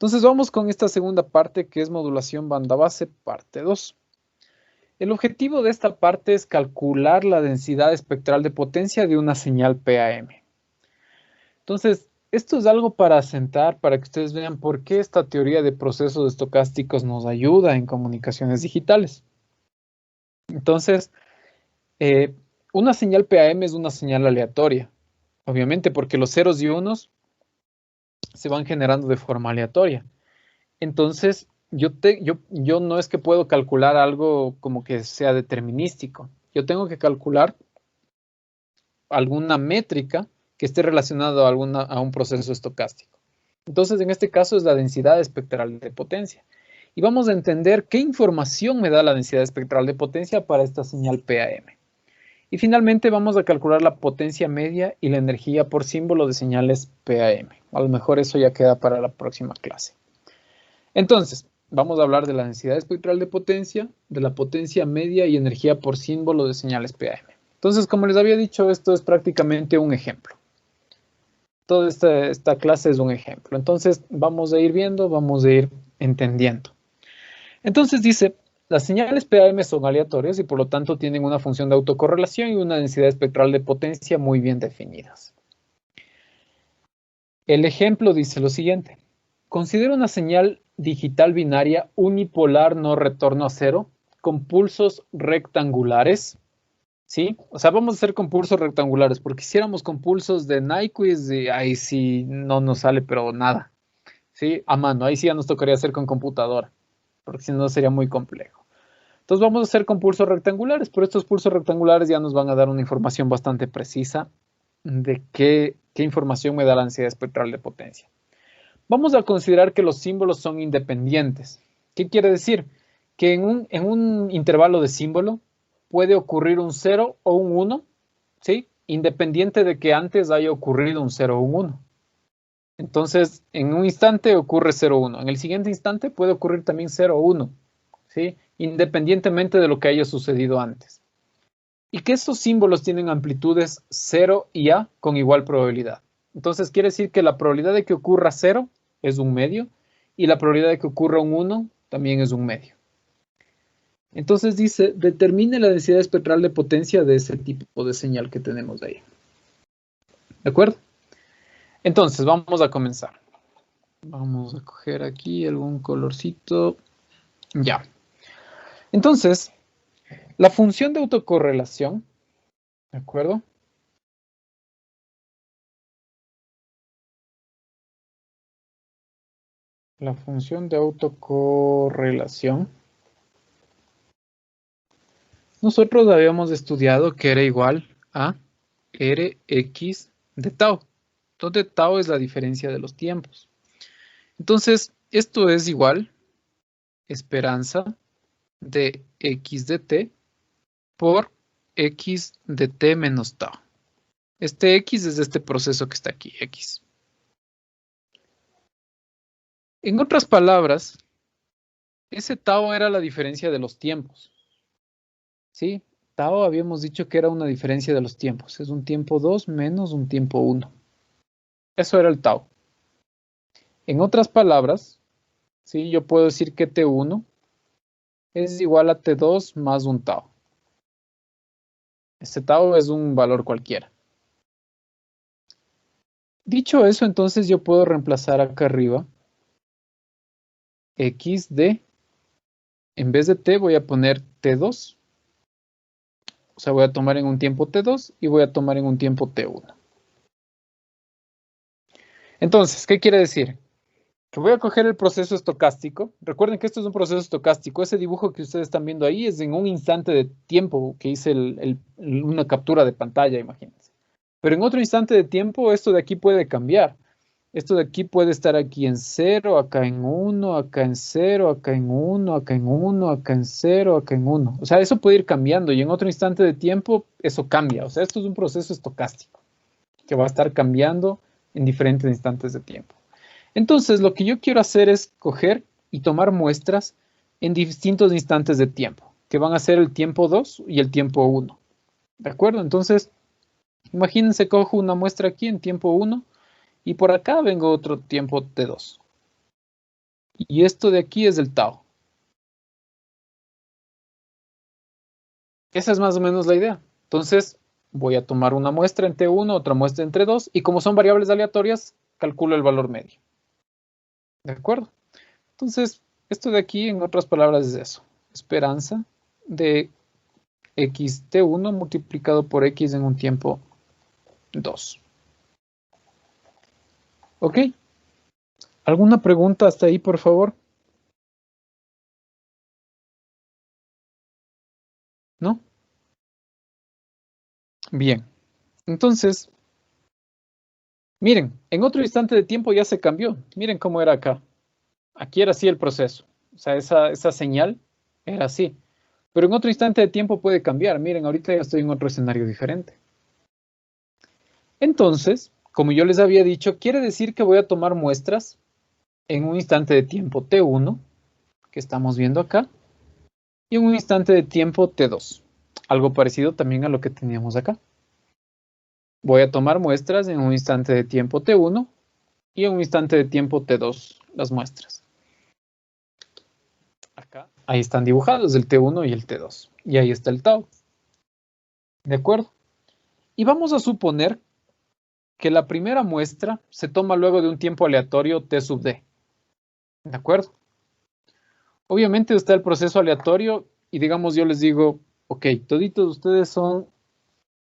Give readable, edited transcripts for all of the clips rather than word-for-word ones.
Entonces vamos con esta segunda parte que es modulación banda base, parte 2. El objetivo de esta parte es calcular la densidad espectral de potencia de una señal PAM. Entonces, esto es algo para asentar, para que ustedes vean por qué esta teoría de procesos estocásticos nos ayuda en comunicaciones digitales. Entonces, una señal PAM es una señal aleatoria, obviamente porque los ceros y unos se van generando de forma aleatoria. Entonces, yo no es que puedo calcular algo como que sea determinístico. Yo tengo que calcular alguna métrica que esté relacionada a un proceso estocástico. Entonces, en este caso es la densidad espectral de potencia. Y vamos a entender qué información me da la densidad espectral de potencia para esta señal PAM. Y finalmente vamos a calcular la potencia media y la energía por símbolo de señales PAM. A lo mejor eso ya queda para la próxima clase. Entonces, vamos a hablar de la densidad espectral de potencia, de la potencia media y energía por símbolo de señales PAM. Entonces, como les había dicho, esto es prácticamente un ejemplo. Toda esta clase es un ejemplo. Entonces, vamos a ir viendo, vamos a ir entendiendo. Entonces dice, las señales PAM son aleatorias y por lo tanto tienen una función de autocorrelación y una densidad espectral de potencia muy bien definidas. El ejemplo dice lo siguiente. Considera una señal digital binaria unipolar no retorno a cero con pulsos rectangulares. ¿Sí? O sea, vamos a hacer con pulsos rectangulares, porque hiciéramos con pulsos de Nyquist, y ahí sí no nos sale, pero nada. ¿Sí? A mano, ahí sí ya nos tocaría hacer con computadora, porque si no sería muy complejo. Entonces vamos a hacer con pulsos rectangulares, pero estos pulsos rectangulares ya nos van a dar una información bastante precisa de qué información me da la densidad espectral de potencia. Vamos a considerar que los símbolos son independientes. ¿Qué quiere decir? Que en un intervalo de símbolo puede ocurrir un 0 o un 1, ¿sí? Independiente de que antes haya ocurrido un 0 o un 1. Entonces, en un instante ocurre 0 o 1. En el siguiente instante puede ocurrir también 0 o 1, ¿sí? Independientemente de lo que haya sucedido antes. Y que estos símbolos tienen amplitudes 0 y A con igual probabilidad. Entonces, quiere decir que la probabilidad de que ocurra 0 es un medio y la probabilidad de que ocurra un 1 también es un medio. Entonces dice, determine la densidad espectral de potencia de ese tipo de señal que tenemos ahí. ¿De acuerdo? Entonces, vamos a comenzar. Vamos a coger aquí algún colorcito. Ya. Entonces, la función de autocorrelación, ¿de acuerdo? La función de autocorrelación. Nosotros habíamos estudiado que era igual a Rx de tau, donde tau es la diferencia de los tiempos. Entonces, esto es igual esperanza de x de t por x de t menos tau. Este x es este proceso que está aquí, x. En otras palabras, ese tau era la diferencia de los tiempos. ¿Sí? Tau habíamos dicho que era una diferencia de los tiempos. Es un tiempo 2 menos un tiempo 1. Eso era el tau. En otras palabras, ¿sí? Yo puedo decir que T1 es igual a T2 más un tau. Este tau es un valor cualquiera. Dicho eso, entonces yo puedo reemplazar acá arriba x de, en vez de t voy a poner T2. O sea, voy a tomar en un tiempo T2 y voy a tomar en un tiempo T1. Entonces, ¿qué quiere decir? Que voy a coger el proceso estocástico. Recuerden que esto es un proceso estocástico. Ese dibujo que ustedes están viendo ahí es en un instante de tiempo que hice una captura de pantalla, imagínense. Pero en otro instante de tiempo, esto de aquí puede cambiar. Esto de aquí puede estar aquí en 0, acá en 1, acá en 0, acá en 1, acá en 1, acá en 0, acá en 1. O sea, eso puede ir cambiando y en otro instante de tiempo eso cambia. O sea, esto es un proceso estocástico que va a estar cambiando en diferentes instantes de tiempo. Entonces, lo que yo quiero hacer es coger y tomar muestras en distintos instantes de tiempo, que van a ser el tiempo 2 y el tiempo 1. ¿De acuerdo? Entonces, imagínense, cojo una muestra aquí en tiempo 1 y por acá vengo otro tiempo T2. Y esto de aquí es el tau. Esa es más o menos la idea. Entonces, voy a tomar una muestra en T1, otra muestra en T2, y como son variables aleatorias, calculo el valor medio. ¿De acuerdo? Entonces, esto de aquí, en otras palabras, es eso. Esperanza de xt1 multiplicado por x en un tiempo 2. ¿Ok? ¿Alguna pregunta hasta ahí, por favor? ¿No? Bien. Entonces, miren, en otro instante de tiempo ya se cambió. Miren cómo era acá. Aquí era así el proceso. O sea, esa señal era así. Pero en otro instante de tiempo puede cambiar. Miren, ahorita ya estoy en otro escenario diferente. Entonces, como yo les había dicho, quiere decir que voy a tomar muestras en un instante de tiempo T1, que estamos viendo acá, y en un instante de tiempo T2. Algo parecido también a lo que teníamos acá. Voy a tomar muestras en un instante de tiempo T1 y en un instante de tiempo T2 las muestras. Acá, ahí están dibujados el T1 y el T2. Y ahí está el tau. ¿De acuerdo? Y vamos a suponer que la primera muestra se toma luego de un tiempo aleatorio T sub D. ¿De acuerdo? Obviamente está el proceso aleatorio y digamos yo les digo, ok, toditos ustedes son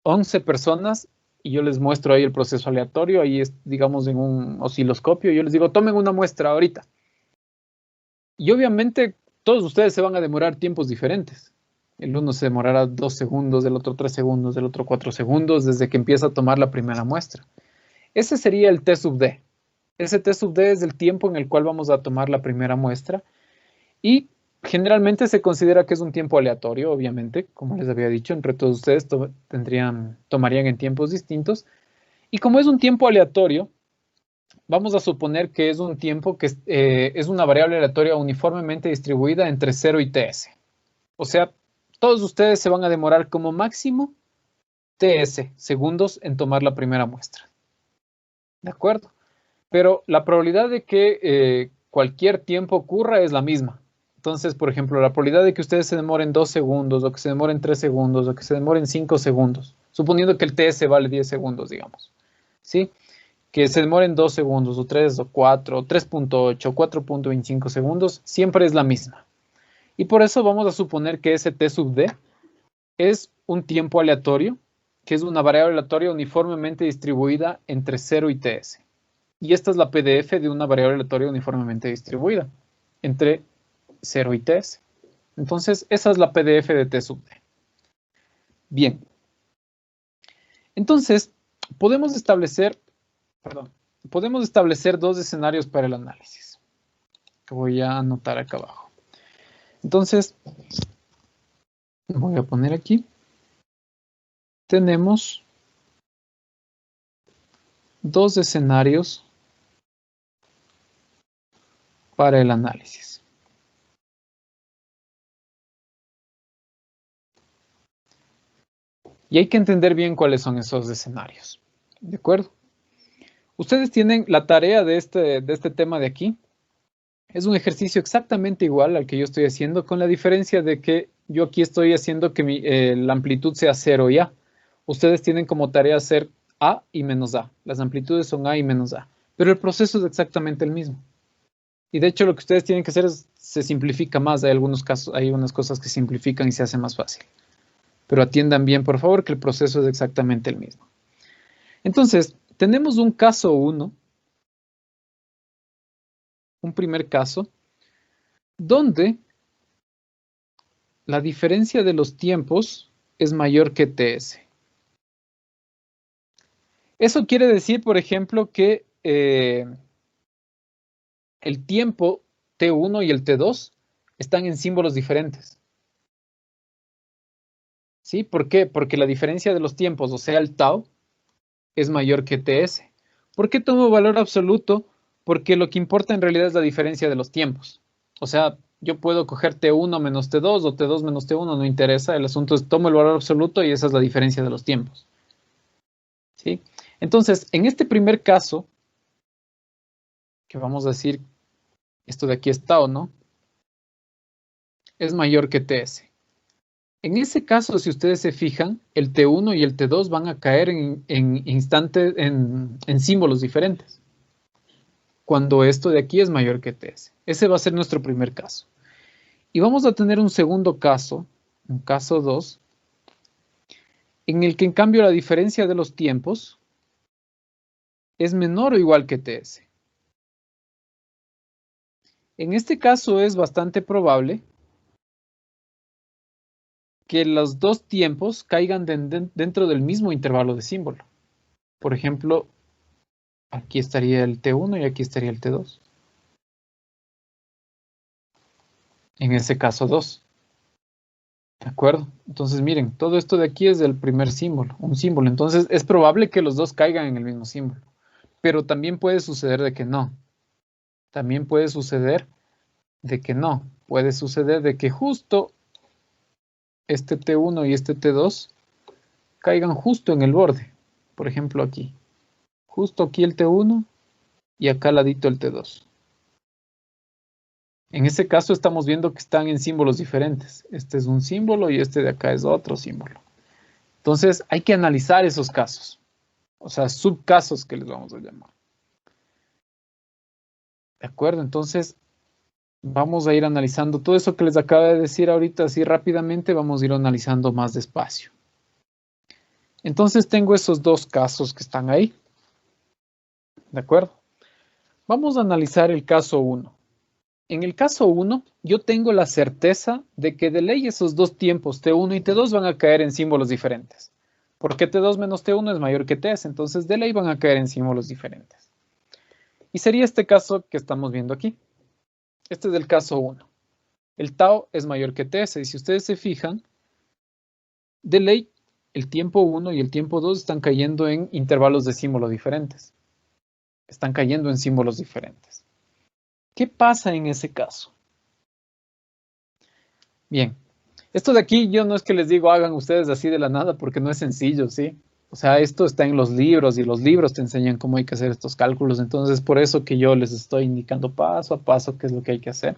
11 personas y yo les muestro ahí el proceso aleatorio, ahí es, digamos, en un osciloscopio, y yo les digo, tomen una muestra ahorita. Y obviamente todos ustedes se van a demorar tiempos diferentes. El uno se demorará 2 segundos, el otro 3 segundos, el otro 4 segundos, desde que empieza a tomar la primera muestra. Ese sería el T sub D. Ese T sub D es el tiempo en el cual vamos a tomar la primera muestra y generalmente se considera que es un tiempo aleatorio, obviamente, como les había dicho, entre todos ustedes tomarían en tiempos distintos. Y como es un tiempo aleatorio, vamos a suponer que es un tiempo que es una variable aleatoria uniformemente distribuida entre 0 y ts. O sea, todos ustedes se van a demorar como máximo ts segundos en tomar la primera muestra. ¿De acuerdo? Pero la probabilidad de que cualquier tiempo ocurra es la misma. Entonces, por ejemplo, la probabilidad de que ustedes se demoren 2 segundos, o que se demoren 3 segundos, o que se demoren 5 segundos, suponiendo que el TS vale 10 segundos, digamos, ¿sí? Que se demoren 2 segundos, o 3, o 4, o 3.8, o 4.25 segundos, siempre es la misma. Y por eso vamos a suponer que ese T sub D es un tiempo aleatorio, que es una variable aleatoria uniformemente distribuida entre 0 y TS. Y esta es la PDF de una variable aleatoria uniformemente distribuida entre 0 y ts. Entonces, esa es la PDF de T sub D. Bien. Entonces, podemos establecer dos escenarios para el análisis, que voy a anotar acá abajo. Entonces, voy a poner aquí. Tenemos dos escenarios para el análisis. Y hay que entender bien cuáles son esos escenarios. ¿De acuerdo? Ustedes tienen la tarea de este tema de aquí. Es un ejercicio exactamente igual al que yo estoy haciendo, con la diferencia de que yo aquí estoy haciendo que la amplitud sea 0 y A. Ustedes tienen como tarea hacer A y menos A. Las amplitudes son A y menos A. Pero el proceso es exactamente el mismo. Y de hecho lo que ustedes tienen que hacer es, se simplifica más. Hay algunos casos, hay unas cosas que simplifican y se hace más fácil. Pero atiendan bien, por favor, que el proceso es exactamente el mismo. Entonces, tenemos un caso 1, un primer caso, donde la diferencia de los tiempos es mayor que ts. Eso quiere decir, por ejemplo, que el tiempo T1 y el T2 están en símbolos diferentes. ¿Sí? ¿Por qué? Porque la diferencia de los tiempos, o sea, el tau, es mayor que ts. ¿Por qué tomo valor absoluto? Porque lo que importa en realidad es la diferencia de los tiempos. O sea, yo puedo coger T1 menos T2 o T2 menos T1, no interesa. El asunto es tomo el valor absoluto y esa es la diferencia de los tiempos. ¿Sí? Entonces, en este primer caso, que vamos a decir Esto de aquí es tau, ¿no? Es mayor que TS. En ese caso, si ustedes se fijan, el T1 y el T2 van a caer en símbolos diferentes. Cuando esto de aquí es mayor que TS. Ese va a ser nuestro primer caso. Y vamos a tener un segundo caso, un caso 2, en el que en cambio la diferencia de los tiempos es menor o igual que TS. En este caso es bastante probable que los dos tiempos caigan dentro del mismo intervalo de símbolo. Por ejemplo, aquí estaría el T1 y aquí estaría el T2. En ese caso 2. ¿De acuerdo? Entonces miren, todo esto de aquí es del primer símbolo, un símbolo. Entonces es probable que los dos caigan en el mismo símbolo. Pero también puede suceder de que no. También puede suceder de que no. Puede suceder de que justo este T1 y este T2 caigan justo en el borde. Por ejemplo aquí. Justo aquí el T1 y acá al ladito el T2. En ese caso estamos viendo que están en símbolos diferentes. Este es un símbolo y este de acá es otro símbolo. Entonces hay que analizar esos casos. O sea, subcasos que les vamos a llamar. ¿De acuerdo? Entonces vamos a ir analizando todo eso que les acabo de decir ahorita así rápidamente. Vamos a ir analizando más despacio. Entonces tengo esos dos casos que están ahí. ¿De acuerdo? Vamos a analizar el caso 1. En el caso 1, yo tengo la certeza de que de ley esos dos tiempos, T1 y T2, van a caer en símbolos diferentes. Porque T2 menos T1 es mayor que TS, entonces de ley van a caer en símbolos diferentes. Y sería este caso que estamos viendo aquí. Este es el caso 1. El tau es mayor que TS, y si ustedes se fijan, de ley, el tiempo 1 y el tiempo 2 están cayendo en intervalos de símbolo diferentes. Están cayendo en símbolos diferentes. ¿Qué pasa en ese caso? Bien, esto de aquí yo no es que les digo hagan ustedes así de la nada porque no es sencillo, ¿sí? O sea, esto está en los libros y los libros te enseñan cómo hay que hacer estos cálculos, entonces por eso que yo les estoy indicando paso a paso qué es lo que hay que hacer.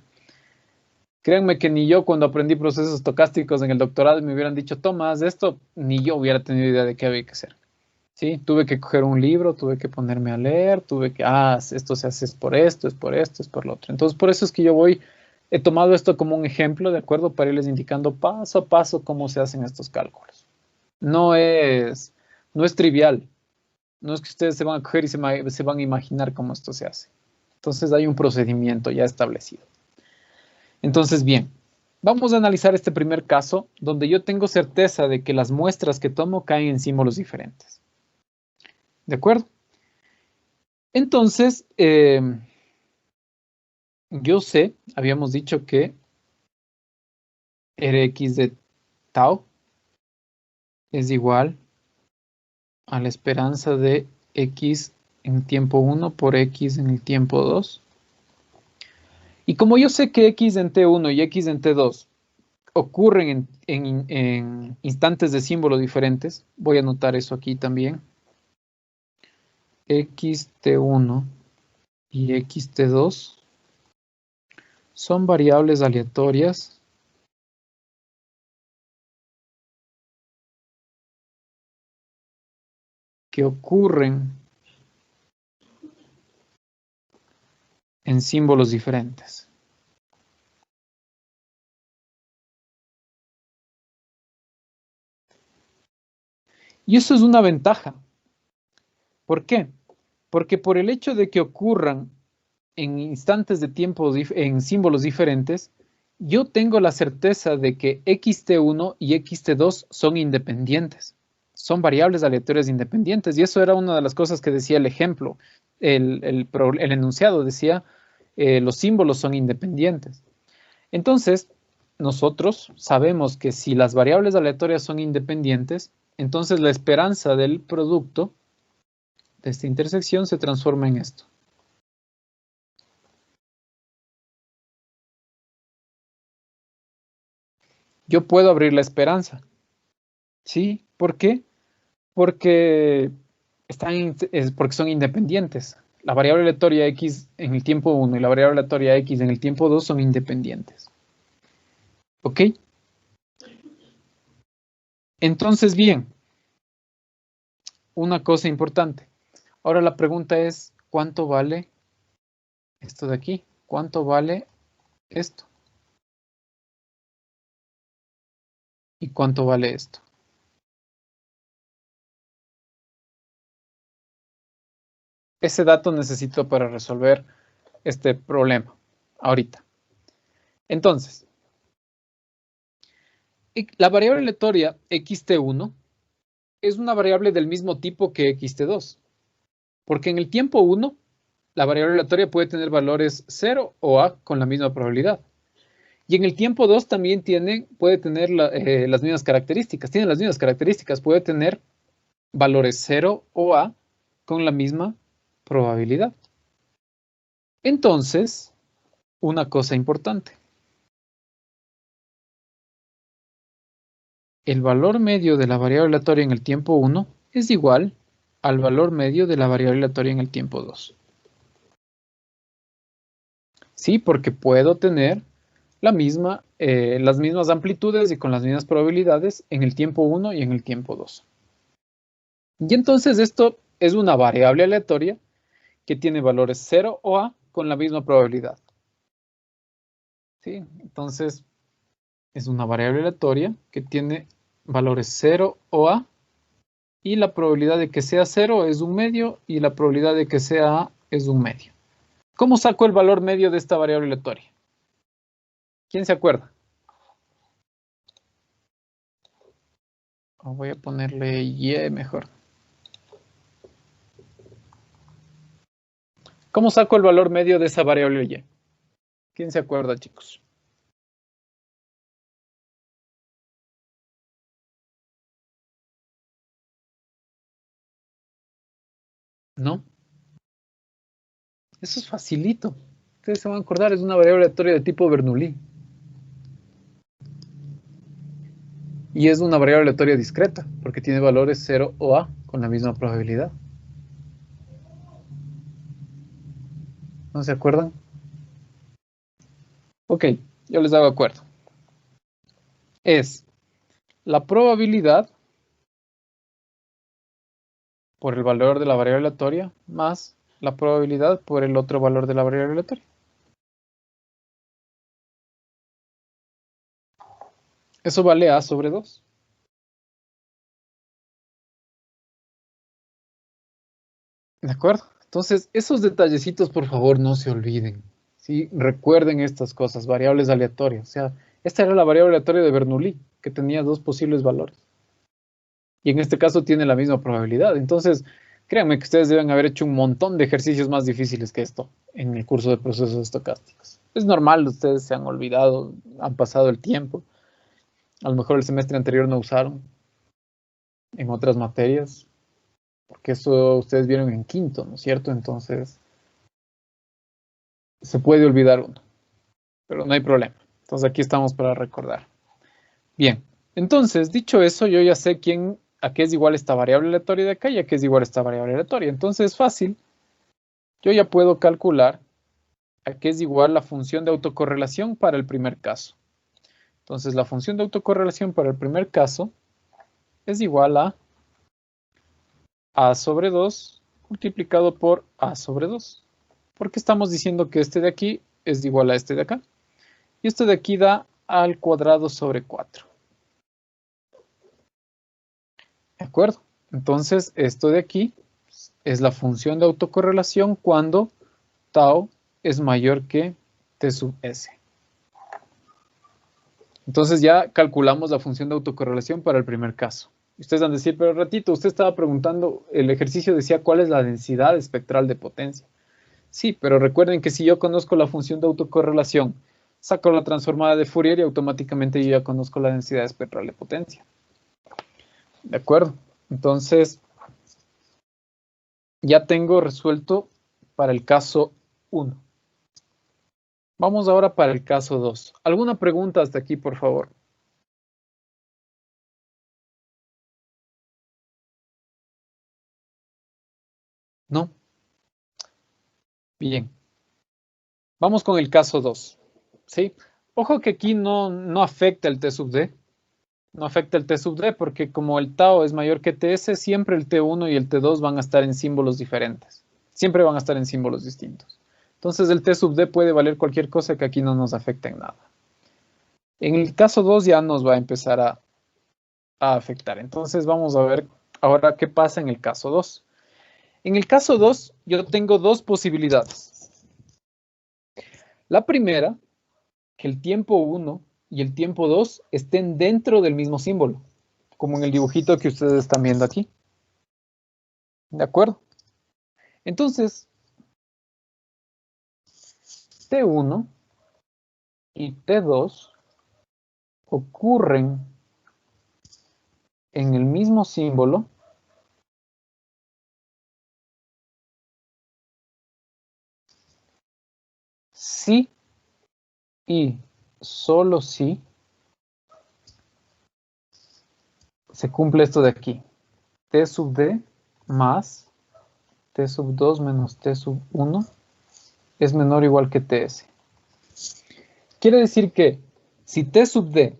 Créanme que ni yo cuando aprendí procesos estocásticos en el doctorado me hubieran dicho, toma, haz esto, ni yo hubiera tenido idea de qué había que hacer. ¿Sí? Tuve que coger un libro, tuve que ponerme a leer, tuve que, esto se hace es por esto, es por esto, es por lo otro. Entonces, por eso es que he tomado esto como un ejemplo, ¿de acuerdo? Para irles indicando paso a paso cómo se hacen estos cálculos. No es trivial. No es que ustedes se van a coger y se van a imaginar cómo esto se hace. Entonces, hay un procedimiento ya establecido. Entonces, bien, vamos a analizar este primer caso donde yo tengo certeza de que las muestras que tomo caen en símbolos diferentes. ¿De acuerdo? Entonces, yo sé, habíamos dicho que Rx de tau es igual a la esperanza de x en tiempo 1 por x en el tiempo 2. Y como yo sé que x en t1 y x en t2 ocurren en instantes de símbolo diferentes, voy a anotar eso aquí también. Xt1 y xt2 son variables aleatorias que ocurren en símbolos diferentes. Y eso es una ventaja. ¿Por qué? Porque por el hecho de que ocurran en instantes de tiempo en símbolos diferentes, yo tengo la certeza de que xt1 y xt2 son independientes. Son variables aleatorias independientes. Y eso era una de las cosas que decía el ejemplo. El enunciado decía, los símbolos son independientes. Entonces, nosotros sabemos que si las variables aleatorias son independientes, entonces la esperanza del producto de esta intersección se transforma en esto. Yo puedo abrir la esperanza. ¿Sí? ¿Por qué? Porque, porque son independientes. La variable aleatoria x en el tiempo 1 y la variable aleatoria x en el tiempo 2 son independientes. ¿Ok? Entonces, bien, una cosa importante. Ahora la pregunta es, ¿cuánto vale esto de aquí? ¿Cuánto vale esto? ¿Y cuánto vale esto? Ese dato necesito para resolver este problema ahorita. Entonces, la variable aleatoria xt1 es una variable del mismo tipo que xt2, porque en el tiempo 1, la variable aleatoria puede tener valores 0 o a con la misma probabilidad. Y en el tiempo 2 también puede tener las mismas características. Tiene las mismas características. Puede tener valores 0 o a con la misma probabilidad. Entonces, una cosa importante. El valor medio de la variable aleatoria en el tiempo 1 es igual al valor medio de la variable aleatoria en el tiempo 2. Sí, porque puedo tener las mismas amplitudes y con las mismas probabilidades en el tiempo 1 y en el tiempo 2. Y entonces esto es una variable aleatoria que tiene valores 0 o a con la misma probabilidad. ¿Sí? Entonces es una variable aleatoria que tiene valores 0 o a y la probabilidad de que sea 0 es un medio y la probabilidad de que sea a es un medio. ¿Cómo saco el valor medio de esta variable aleatoria? ¿Quién se acuerda? Voy a ponerle y mejor. ¿Cómo saco el valor medio de esa variable y? ¿Quién se acuerda, chicos? ¿No? Eso es facilito. Ustedes se van a acordar, es una variable aleatoria de tipo Bernoulli. Y es una variable aleatoria discreta, porque tiene valores 0 o a con la misma probabilidad. ¿No se acuerdan? Ok, yo les hago acuerdo. Es la probabilidad por el valor de la variable aleatoria más la probabilidad por el otro valor de la variable aleatoria. Eso vale a sobre 2. ¿De acuerdo? Entonces, esos detallecitos, por favor, no se olviden. ¿Sí? Recuerden estas cosas, variables aleatorias. O sea, esta era la variable aleatoria de Bernoulli, que tenía dos posibles valores. Y en este caso tiene la misma probabilidad. Entonces, créanme que ustedes deben haber hecho un montón de ejercicios más difíciles que esto en el curso de procesos estocásticos. Es normal, ustedes se han olvidado, han pasado el tiempo. A lo mejor el semestre anterior no usaron en otras materias, porque eso ustedes vieron en quinto, ¿no es cierto? Entonces, se puede olvidar uno, pero no hay problema. Entonces, aquí estamos para recordar. Bien, entonces, dicho eso, yo ya sé a qué es igual esta variable aleatoria de acá y a qué es igual esta variable aleatoria. Entonces, es fácil. Yo ya puedo calcular a qué es igual la función de autocorrelación para el primer caso. Entonces, la función de autocorrelación para el primer caso es igual a sobre 2 multiplicado por a sobre 2. Porque estamos diciendo que este de aquí es igual a este de acá. Y esto de aquí da al cuadrado sobre 4. ¿De acuerdo? Entonces, esto de aquí es la función de autocorrelación cuando tau es mayor que t sub s. Entonces ya calculamos la función de autocorrelación para el primer caso. Ustedes van a decir, pero ratito, usted estaba preguntando, el ejercicio decía cuál es la densidad espectral de potencia. Sí, pero recuerden que si yo conozco la función de autocorrelación, saco la transformada de Fourier y automáticamente yo ya conozco la densidad espectral de potencia. ¿De acuerdo? Entonces, ya tengo resuelto para el caso 1. Vamos ahora para el caso 2. ¿Alguna pregunta hasta aquí, por favor? ¿No? Bien. Vamos con el caso 2. ¿Sí? Ojo que aquí no afecta el T sub D. No afecta el T sub D porque como el tau es mayor que TS, siempre el T1 y el T2 van a estar en símbolos diferentes. Siempre van a estar en símbolos distintos. Entonces el T sub D puede valer cualquier cosa que aquí no nos afecte en nada. En el caso 2 ya nos va a empezar a afectar. Entonces vamos a ver ahora qué pasa en el caso 2. En el caso 2 yo tengo dos posibilidades. La primera, que el tiempo 1 y el tiempo 2 estén dentro del mismo símbolo, como en el dibujito que ustedes están viendo aquí. ¿De acuerdo? Entonces, T1 y T2 ocurren en el mismo símbolo si y solo si se cumple esto de aquí. T sub D más T sub 2 menos T sub 1 es menor o igual que TS. Quiere decir que si T sub D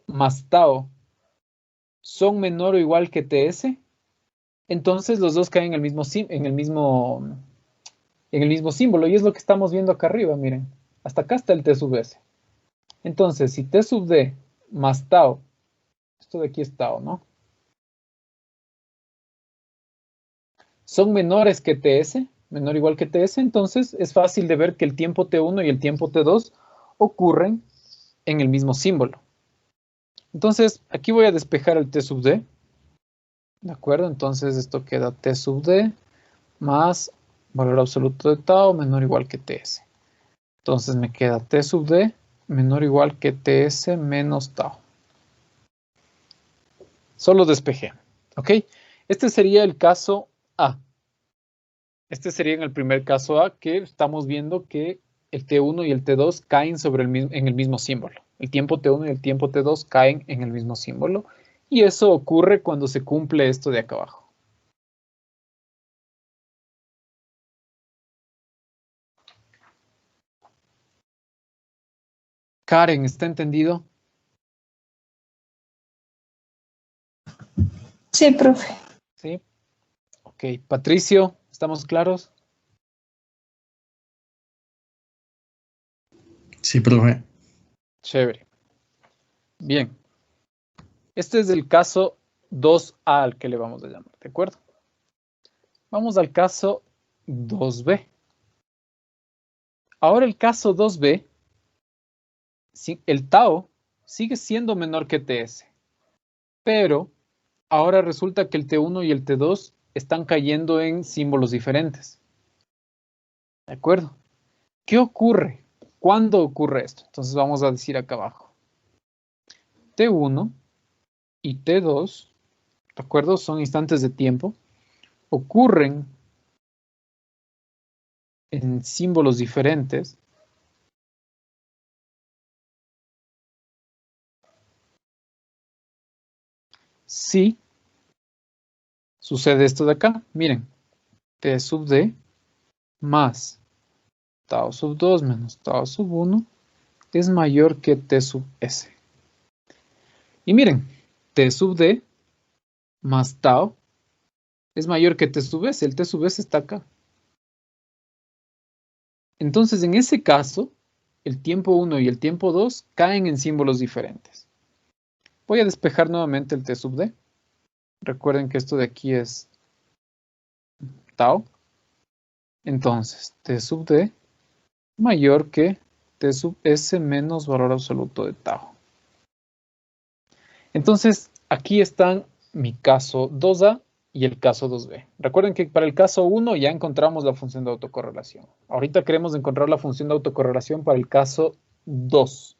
más tau son menor o igual que TS, entonces los dos caen en el mismo símbolo, y es lo que estamos viendo acá arriba, miren. Hasta acá está el T sub S. Entonces, si T sub D más tau, esto de aquí es tau, ¿no? Son menores que TS, menor o igual que TS, entonces es fácil de ver que el tiempo T1 y el tiempo T2 ocurren en el mismo símbolo. Entonces, aquí voy a despejar el T sub D. ¿De acuerdo? Entonces esto queda T sub D más valor absoluto de tau menor o igual que TS. Entonces me queda T sub D menor o igual que TS menos tau. Solo despejé. ¿Ok? Este sería el caso A. Este sería en el primer caso A que estamos viendo que el T1 y el T2 caen en el mismo símbolo. El tiempo T1 y el tiempo T2 caen en el mismo símbolo. Y eso ocurre cuando se cumple esto de acá abajo. Karen, ¿está entendido? Sí, profe. Sí. Ok. Patricio, ¿estamos claros? Sí, profe. Chévere. Bien. Este es el caso 2A al que le vamos a llamar, ¿de acuerdo? Vamos al caso 2B. Ahora el caso 2B, el tau sigue siendo menor que TS, pero ahora resulta que el T1 y el T2 están cayendo en símbolos diferentes. ¿De acuerdo? ¿Qué ocurre? ¿Cuándo ocurre esto? Entonces vamos a decir acá abajo. T1 y T2, ¿de acuerdo? Son instantes de tiempo. Ocurren en símbolos diferentes. Si sucede esto de acá, miren, T sub D más tau sub 2 menos tau sub 1 es mayor que T sub S. Y miren, T sub D más tau es mayor que T sub S. El T sub S está acá. Entonces, en ese caso, el tiempo 1 y el tiempo 2 caen en símbolos diferentes. Voy a despejar nuevamente el T sub D. Recuerden que esto de aquí es tau. Entonces, T sub D mayor que T sub S menos valor absoluto de tau. Entonces, aquí están mi caso 2A y el caso 2B. Recuerden que para el caso 1 ya encontramos la función de autocorrelación. Ahorita queremos encontrar la función de autocorrelación para el caso 2.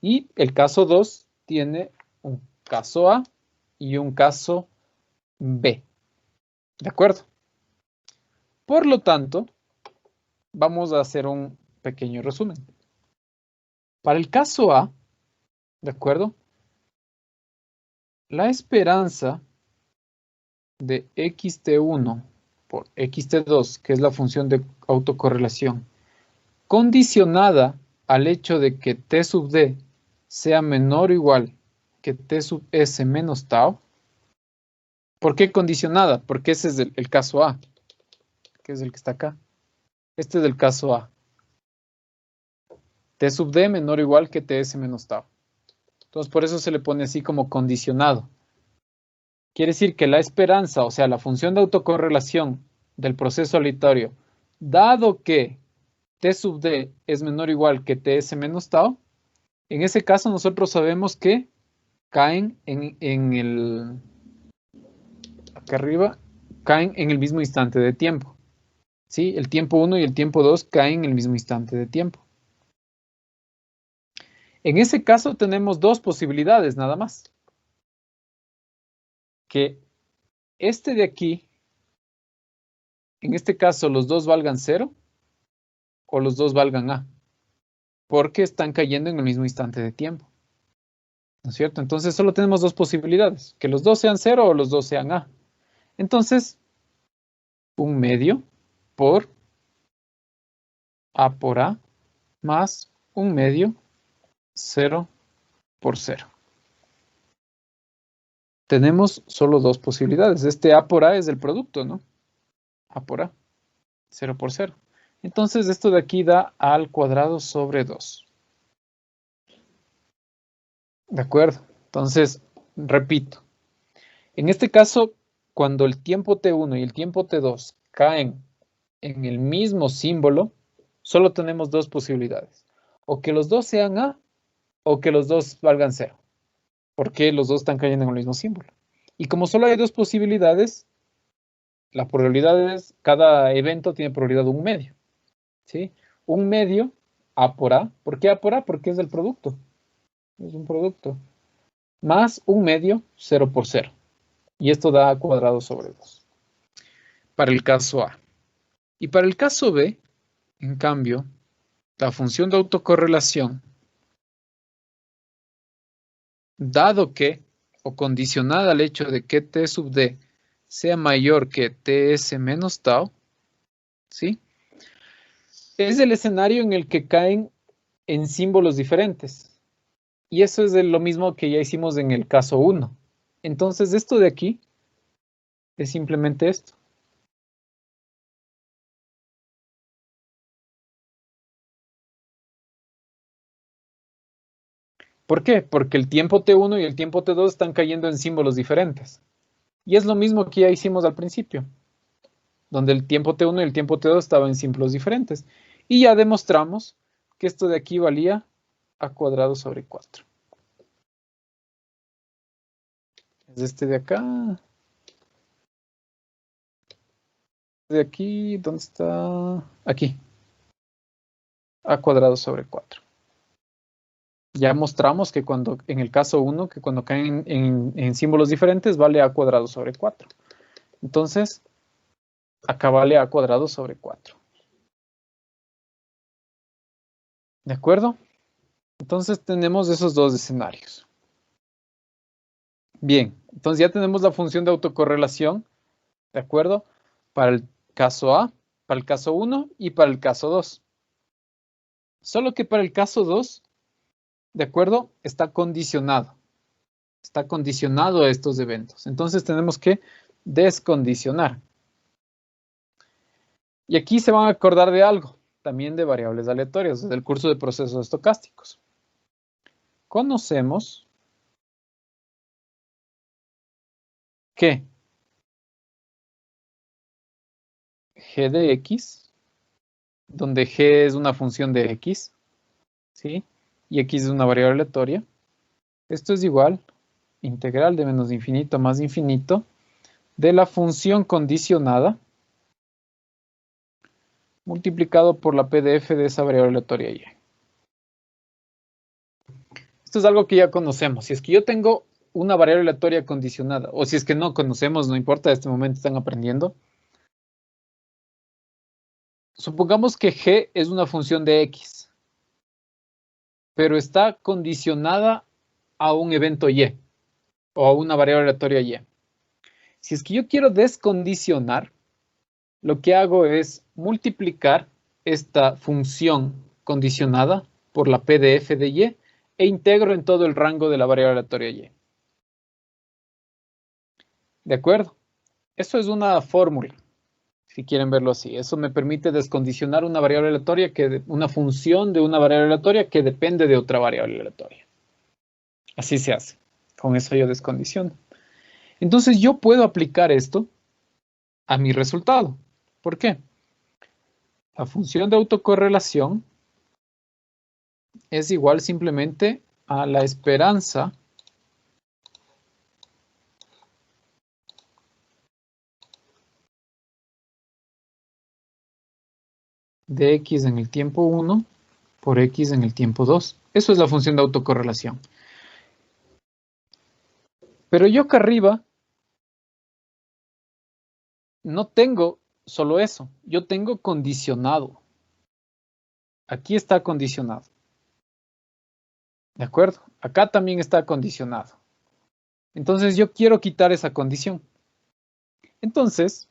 Y el caso 2 tiene un caso A y un caso B. ¿De acuerdo? Por lo tanto, vamos a hacer un pequeño resumen. Para el caso A, ¿de acuerdo? La esperanza de xt1 por xt2, que es la función de autocorrelación, condicionada al hecho de que t sub d sea menor o igual que t sub s menos tau. ¿Por qué condicionada? Porque ese es el caso A, que es el que está acá. Este es el caso A. T sub d menor o igual que ts menos tau. Entonces, por eso se le pone así como condicionado. Quiere decir que la esperanza, o sea, la función de autocorrelación del proceso aleatorio, dado que t sub d es menor o igual que ts menos tau, en ese caso nosotros sabemos que caen en el... acá arriba, caen en el mismo instante de tiempo. ¿Sí? El tiempo 1 y el tiempo 2 caen en el mismo instante de tiempo. En ese caso tenemos dos posibilidades nada más. Que este de aquí, en este caso los dos valgan 0 o los dos valgan A, porque están cayendo en el mismo instante de tiempo. ¿No es cierto? Entonces solo tenemos dos posibilidades, que los dos sean 0 o los dos sean A. Entonces, 1/2 por A por A más 1/2 0 por 0. Tenemos solo dos posibilidades. Este A por A es el producto, ¿no? A por A, 0 por 0. Entonces esto de aquí da A al cuadrado sobre 2. ¿De acuerdo? Entonces, repito. En este caso, cuando el tiempo t1 y el tiempo t2 caen en el mismo símbolo, solo tenemos dos posibilidades. O que los dos sean A o que los dos valgan 0. Porque los dos están cayendo en el mismo símbolo. Y como solo hay dos posibilidades, la probabilidad es, cada evento tiene probabilidad de 1/2. ¿Sí? 1/2 A por A. ¿Por qué A por A? Porque es el producto. Es un producto. Más 1/2 0 por 0. Y esto da A cuadrado sobre 2. Para el caso A. Y para el caso B, en cambio, la función de autocorrelación, dado que, o condicionada al hecho de que t sub d sea mayor que ts menos tau, ¿sí? Es el escenario en el que caen en símbolos diferentes. Y eso es lo mismo que ya hicimos en el caso 1. Entonces, esto de aquí es simplemente esto. ¿Por qué? Porque el tiempo t1 y el tiempo t2 están cayendo en símbolos diferentes. Y es lo mismo que ya hicimos al principio, donde el tiempo t1 y el tiempo t2 estaban en símbolos diferentes. Y ya demostramos que esto de aquí valía a cuadrado sobre 4. Es este de acá. De aquí, ¿dónde está? Aquí. A cuadrado sobre 4. Ya mostramos que cuando, en el caso 1, que cuando caen en símbolos diferentes, vale a cuadrado sobre 4. Entonces, acá vale a cuadrado sobre 4. ¿De acuerdo? Entonces tenemos esos dos escenarios. Bien, entonces ya tenemos la función de autocorrelación, ¿de acuerdo? Para el caso A, para el caso 1 y para el caso 2. Solo que para el caso 2, ¿de acuerdo? Está condicionado. Está condicionado a estos eventos. Entonces tenemos que descondicionar. Y aquí se van a acordar de algo, también de variables aleatorias, del curso de procesos estocásticos. Conocemos que g de x, donde g es una función de x, ¿sí? Y x es una variable aleatoria. Esto es igual, integral de menos infinito más infinito, de la función condicionada multiplicado por la PDF de esa variable aleatoria y. Esto es algo que ya conocemos. Si es que yo tengo una variable aleatoria condicionada, o si es que no conocemos, no importa, en este momento están aprendiendo. Supongamos que g es una función de x, pero está condicionada a un evento y, o a una variable aleatoria y. Si es que yo quiero descondicionar, lo que hago es multiplicar esta función condicionada por la P de f de y e integro en todo el rango de la variable aleatoria y. ¿De acuerdo? Eso es una fórmula, si quieren verlo así. Eso me permite descondicionar una variable aleatoria, una función de una variable aleatoria que depende de otra variable aleatoria. Así se hace. Con eso yo descondiciono. Entonces yo puedo aplicar esto a mi resultado. ¿Por qué? La función de autocorrelación es igual simplemente a la esperanza de x en el tiempo 1 por x en el tiempo 2. Eso es la función de autocorrelación. Pero yo acá arriba no tengo solo eso, yo tengo condicionado. Aquí está condicionado. ¿De acuerdo? Acá también está condicionado. Entonces yo quiero quitar esa condición. Entonces,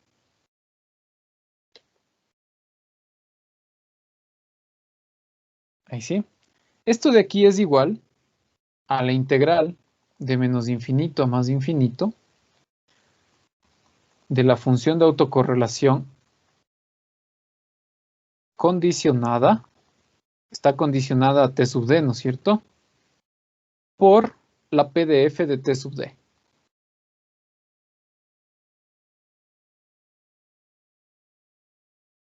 ahí sí. Esto de aquí es igual a la integral de menos infinito a más infinito de la función de autocorrelación condicionada. Está condicionada a t sub d, ¿no es cierto? Por la PDF de t sub d.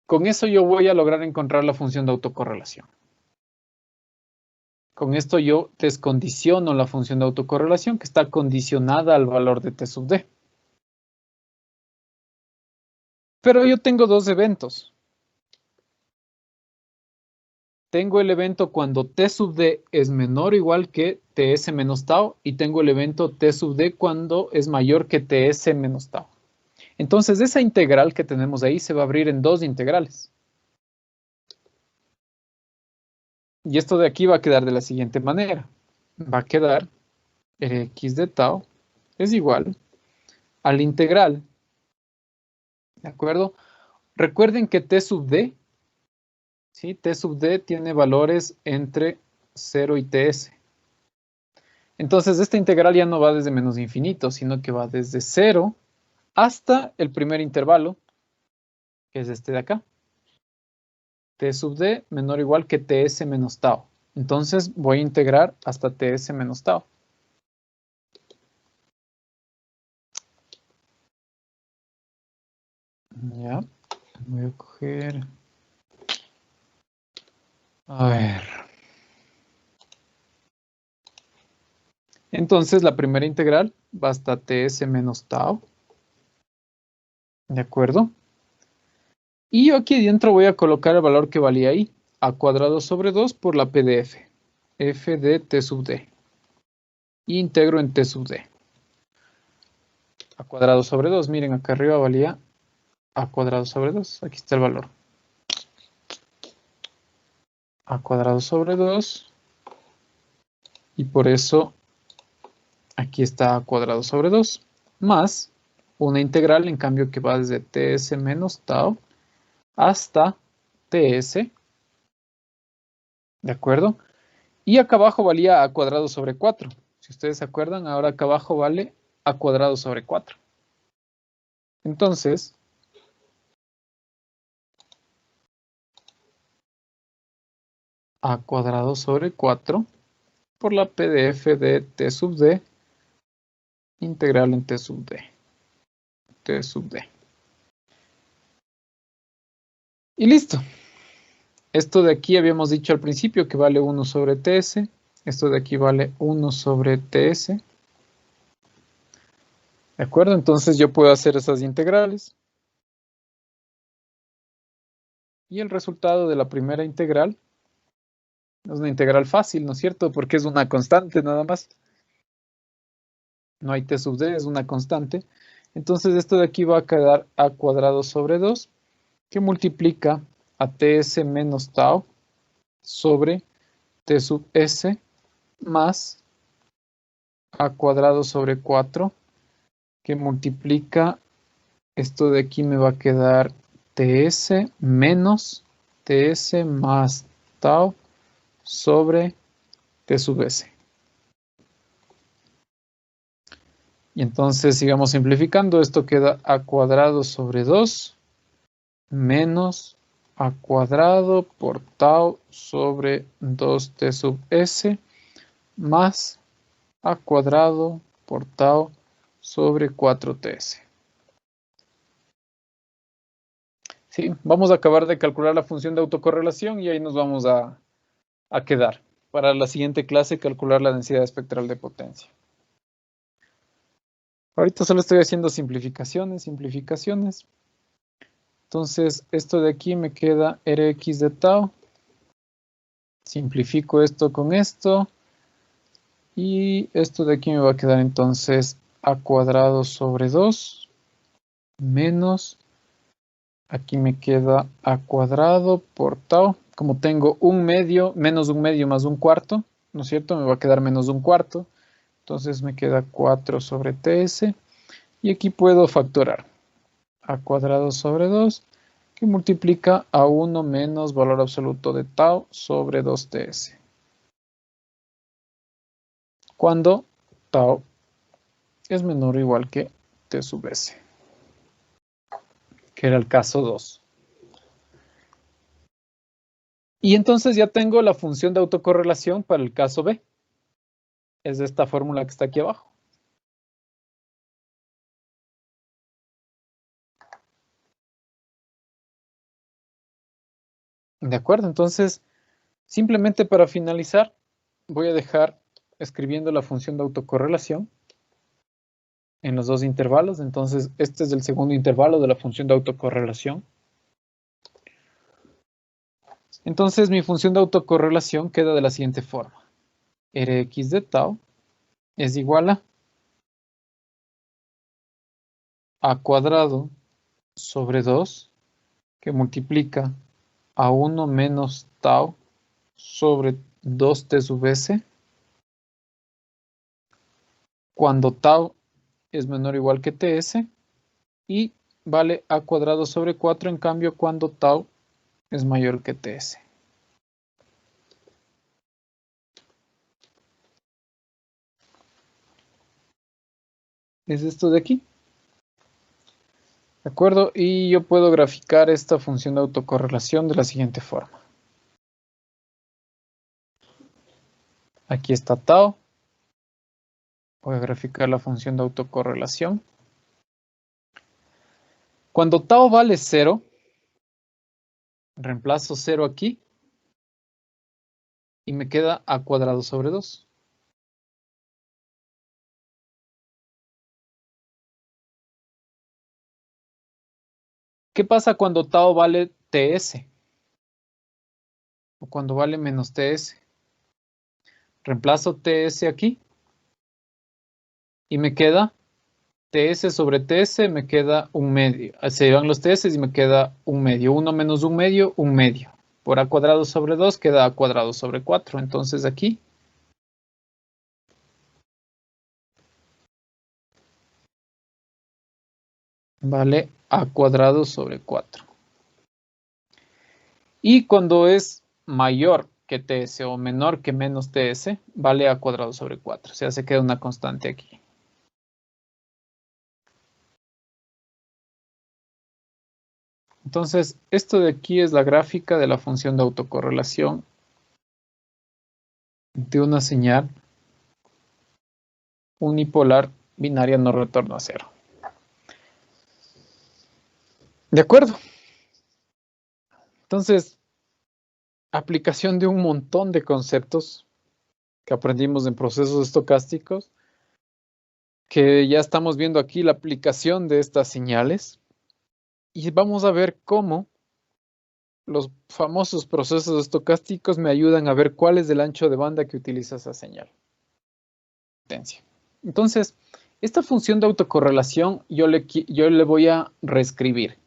Con eso yo voy a lograr encontrar la función de autocorrelación. Con esto yo descondiciono la función de autocorrelación que está condicionada al valor de t sub d. Pero yo tengo dos eventos. Tengo el evento cuando t sub d es menor o igual que ts menos tau y tengo el evento t sub d cuando es mayor que ts menos tau. Entonces esa integral que tenemos ahí se va a abrir en dos integrales. Y esto de aquí va a quedar de la siguiente manera. Va a quedar x de tau es igual al integral. ¿De acuerdo? Recuerden que t sub d, ¿sí? T sub d tiene valores entre 0 y ts. Entonces esta integral ya no va desde menos infinito, sino que va desde 0 hasta el primer intervalo, que es este de acá. T sub d menor o igual que ts menos tau. Entonces voy a integrar hasta ts menos tau. Ya, voy a coger... A ver. Entonces la primera integral va hasta ts menos tau. ¿De acuerdo? Y yo aquí dentro voy a colocar el valor que valía ahí. A cuadrado sobre 2 por la PDF. F de t sub d. Y integro en t sub d. A cuadrado sobre 2. Miren, acá arriba valía a cuadrado sobre 2. Aquí está el valor. A cuadrado sobre 2. Y por eso aquí está a cuadrado sobre 2. Más una integral, en cambio, que va desde ts menos tau hasta ts. ¿De acuerdo? Y acá abajo valía a cuadrado sobre 4. Si ustedes se acuerdan, ahora acá abajo vale a cuadrado sobre 4. Entonces, a cuadrado sobre 4 por la PDF de t sub d integral en t sub d. T sub d. Y listo. Esto de aquí habíamos dicho al principio que vale 1 sobre ts. Esto de aquí vale 1 sobre ts. ¿De acuerdo? Entonces yo puedo hacer esas integrales. Y el resultado de la primera integral es una integral fácil, ¿no es cierto? Porque es una constante nada más. No hay t sub d, es una constante. Entonces esto de aquí va a quedar a cuadrado sobre 2, que multiplica a ts menos tau sobre t sub s más a cuadrado sobre 4, que multiplica, esto de aquí me va a quedar TS menos TS más tau sobre T sub S. Y entonces sigamos simplificando. Esto queda a cuadrado sobre 2 menos a cuadrado por tau sobre 2T sub S más a cuadrado por tau sobre 4TS. Sí, vamos a acabar de calcular la función de autocorrelación y ahí nos vamos a quedar. Para la siguiente clase, calcular la densidad espectral de potencia. Ahorita solo estoy haciendo simplificaciones. Entonces, esto de aquí me queda Rx de tau. Simplifico esto con esto. Y esto de aquí me va a quedar entonces a cuadrado sobre 2 menos, aquí me queda a cuadrado por tau. Como tengo un medio, menos un medio más un cuarto, ¿no es cierto? Me va a quedar menos un cuarto. Entonces me queda 4 sobre TS. Y aquí puedo factorar a cuadrado sobre 2, que multiplica a 1 menos valor absoluto de tau sobre 2TS. Cuando tau es menor o igual que T sub S, que era el caso 2. Y entonces ya tengo la función de autocorrelación para el caso B. Es esta fórmula que está aquí abajo. De acuerdo, entonces, simplemente para finalizar, voy a dejar escribiendo la función de autocorrelación en los dos intervalos. Entonces, este es el segundo intervalo de la función de autocorrelación. Entonces, mi función de autocorrelación queda de la siguiente forma. Rx de tau es igual a cuadrado sobre 2, que multiplica a 1 menos tau sobre 2T sub S, cuando tau es menor o igual que TS, y vale a cuadrado sobre 4, en cambio, cuando tau es mayor que TS. Es esto de aquí. ¿De acuerdo? Y yo puedo graficar esta función de autocorrelación de la siguiente forma. Aquí está tau. Voy a graficar la función de autocorrelación. Cuando tau vale 0, reemplazo 0 aquí y me queda a cuadrado sobre 2. ¿Qué pasa cuando tau vale TS? O cuando vale menos TS. Reemplazo TS aquí y me queda TS sobre TS, me queda un medio. Se van los TS y me queda un medio. 1 menos un medio, un medio. Por a cuadrado sobre 2 queda a cuadrado sobre 4. Entonces aquí vale a cuadrado sobre 4. Y cuando es mayor que TS o menor que menos TS, vale a cuadrado sobre 4. O sea, se queda una constante aquí. Entonces, esto de aquí es la gráfica de la función de autocorrelación de una señal unipolar binaria no retorno a 0. ¿De acuerdo? Entonces, aplicación de un montón de conceptos que aprendimos en procesos estocásticos, que ya estamos viendo aquí la aplicación de estas señales, y vamos a ver cómo los famosos procesos estocásticos me ayudan a ver cuál es el ancho de banda que utiliza esa señal. Entonces, esta función de autocorrelación yo le voy a reescribir.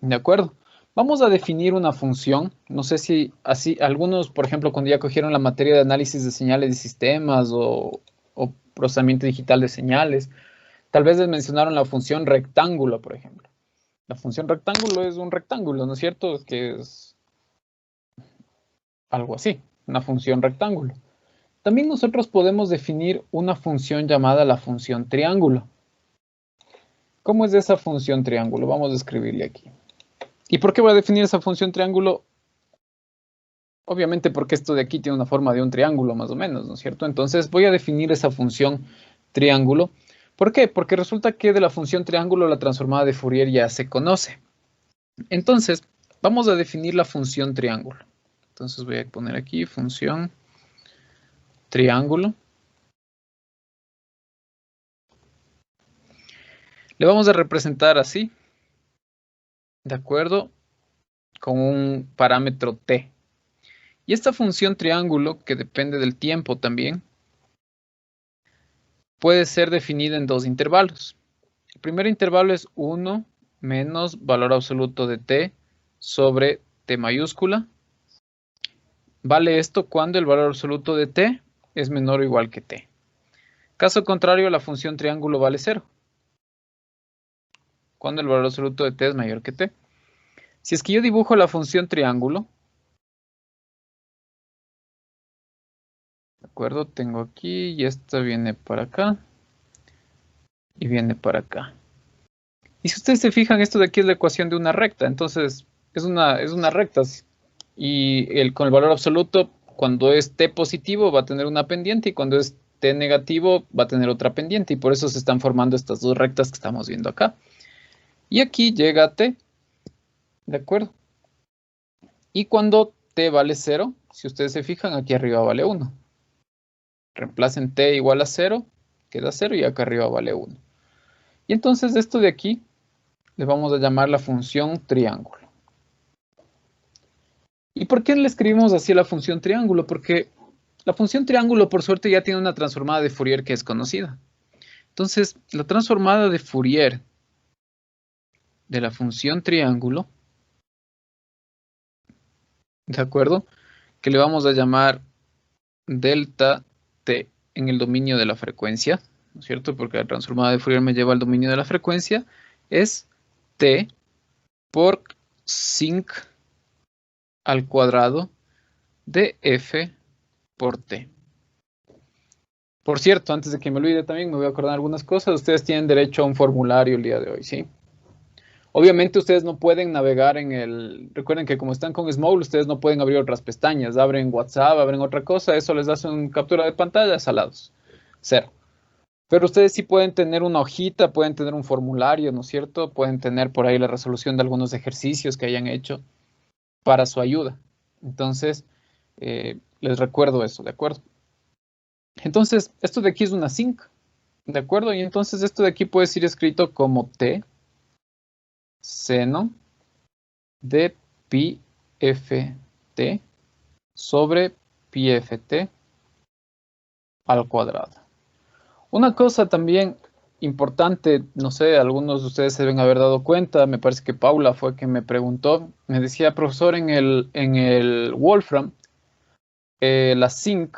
¿De acuerdo? Vamos a definir una función. No sé si así, algunos, por ejemplo, cuando ya cogieron la materia de análisis de señales de sistemas o procesamiento digital de señales, tal vez les mencionaron la función rectángulo, por ejemplo. La función rectángulo es un rectángulo, ¿no es cierto? Que es algo así, una función rectángulo. También nosotros podemos definir una función llamada la función triángulo. ¿Cómo es esa función triángulo? Vamos a escribirle aquí. ¿Y por qué voy a definir esa función triángulo? Obviamente porque esto de aquí tiene una forma de un triángulo más o menos, ¿no es cierto? Entonces voy a definir esa función triángulo. ¿Por qué? Porque resulta que de la función triángulo la transformada de Fourier ya se conoce. Entonces vamos a definir la función triángulo. Entonces voy a poner aquí función triángulo. Le vamos a representar así, ¿de acuerdo? Con un parámetro t. Y esta función triángulo, que depende del tiempo también, puede ser definida en dos intervalos. El primer intervalo es 1 menos valor absoluto de t sobre t mayúscula. Vale esto cuando el valor absoluto de t es menor o igual que t. Caso contrario, la función triángulo vale 0. Cuando el valor absoluto de t es mayor que t. Si es que yo dibujo la función triángulo, ¿de acuerdo? Tengo aquí y esta viene para acá y viene para acá. Y si ustedes se fijan, esto de aquí es la ecuación de una recta, entonces es una recta. Y con el valor absoluto, cuando es t positivo va a tener una pendiente y cuando es t negativo va a tener otra pendiente y por eso se están formando estas dos rectas que estamos viendo acá. Y aquí llega a t, ¿de acuerdo? Y cuando t vale 0, si ustedes se fijan, aquí arriba vale 1. Reemplacen t igual a 0, queda 0 y acá arriba vale 1. Y entonces esto de aquí le vamos a llamar la función triángulo. ¿Y por qué le escribimos así a la función triángulo? Porque la función triángulo, por suerte, ya tiene una transformada de Fourier que es conocida. Entonces, la transformada de Fourier de la función triángulo, ¿de acuerdo? Que le vamos a llamar delta t en el dominio de la frecuencia, ¿no es cierto? Porque la transformada de Fourier me lleva al dominio de la frecuencia, es t por sinc al cuadrado de f por t. Por cierto, antes de que me olvide también, me voy a acordar algunas cosas. Ustedes tienen derecho a un formulario el día de hoy, ¿sí? Obviamente ustedes no pueden navegar en el... Recuerden que como están con Small, ustedes no pueden abrir otras pestañas. Abren WhatsApp, abren otra cosa, eso les hace una captura de pantalla, salados. 0. Pero ustedes sí pueden tener una hojita, pueden tener un formulario, ¿no es cierto? Pueden tener por ahí la resolución de algunos ejercicios que hayan hecho para su ayuda. Entonces, les recuerdo eso, ¿de acuerdo? Entonces, esto de aquí es una sinc, ¿de acuerdo? Y entonces esto de aquí puede ser escrito como t seno de pi ft sobre pi ft al cuadrado. Una cosa también importante, no sé, algunos de ustedes se deben haber dado cuenta, me parece que Paula fue quien me preguntó, me decía, profesor, en el Wolfram, la sinc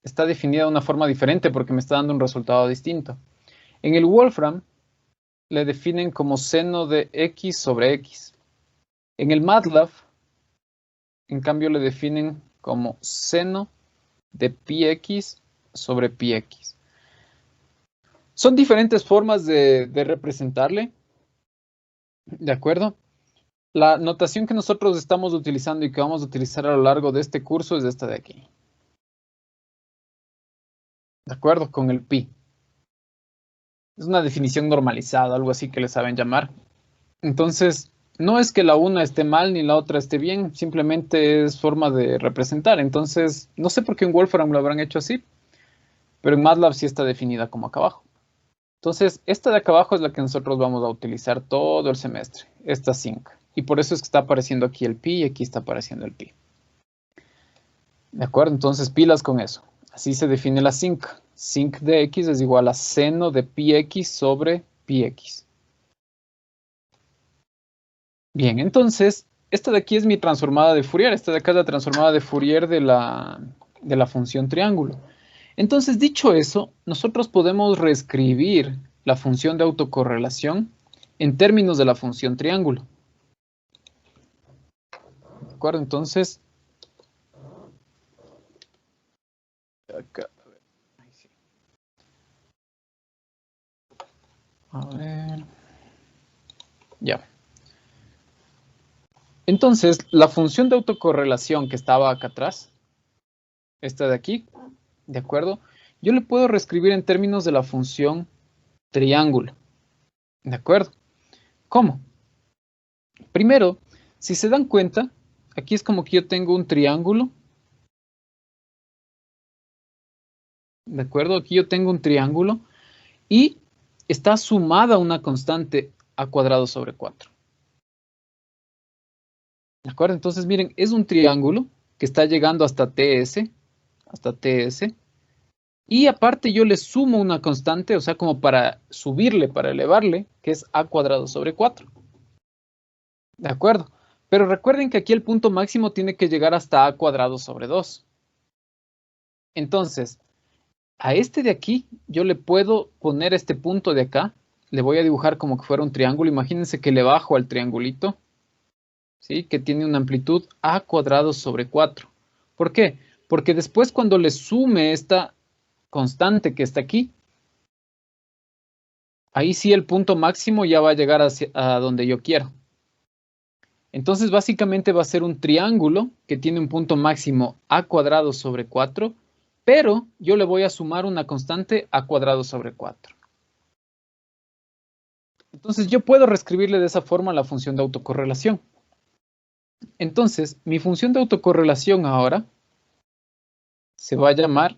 está definida de una forma diferente porque me está dando un resultado distinto. En el Wolfram le definen como seno de x sobre x. En el MATLAB, en cambio, le definen como seno de pi x sobre pi x. Son diferentes formas de representarle, ¿de acuerdo? La notación que nosotros estamos utilizando y que vamos a utilizar a lo largo de este curso es esta de aquí. ¿De acuerdo? Con el pi. Es una definición normalizada, algo así que le saben llamar. Entonces, no es que la una esté mal ni la otra esté bien, simplemente es forma de representar. Entonces, no sé por qué en Wolfram lo habrán hecho así, pero en MATLAB sí está definida como acá abajo. Entonces, esta de acá abajo es la que nosotros vamos a utilizar todo el semestre, esta sinc. Y por eso es que está apareciendo aquí el pi y aquí está apareciendo el pi. ¿De acuerdo? Entonces, pilas con eso. Así se define la sinc. Sinc de x es igual a seno de pi x sobre pi x. Bien, entonces, esta de aquí es mi transformada de Fourier. Esta de acá es la transformada de Fourier de la función triángulo. Entonces, dicho eso, nosotros podemos reescribir la función de autocorrelación en términos de la función triángulo. ¿De acuerdo? Entonces, acá, ahí sí. A ver, ya. Entonces, la función de autocorrelación que estaba acá atrás, esta de aquí, ¿de acuerdo? Yo le puedo reescribir en términos de la función triángulo, ¿de acuerdo? ¿Cómo? Primero, si se dan cuenta, aquí es como que yo tengo un triángulo, ¿de acuerdo? Aquí yo tengo un triángulo y está sumada una constante a cuadrado sobre 4. ¿De acuerdo? Entonces, miren, es un triángulo que está llegando hasta TS, y aparte yo le sumo una constante, o sea, como para subirle, para elevarle, que es a cuadrado sobre 4. ¿De acuerdo? Pero recuerden que aquí el punto máximo tiene que llegar hasta a cuadrado sobre 2. Entonces, a este de aquí, yo le puedo poner este punto de acá, le voy a dibujar como que fuera un triángulo. Imagínense que le bajo al triangulito, ¿sí? Que tiene una amplitud a cuadrado sobre 4. ¿Por qué? Porque después cuando le sume esta constante que está aquí, ahí sí el punto máximo ya va a llegar a donde yo quiero. Entonces básicamente va a ser un triángulo que tiene un punto máximo a cuadrado sobre 4, pero yo le voy a sumar una constante a cuadrado sobre 4. Entonces yo puedo reescribirle de esa forma la función de autocorrelación. Entonces mi función de autocorrelación ahora se va a llamar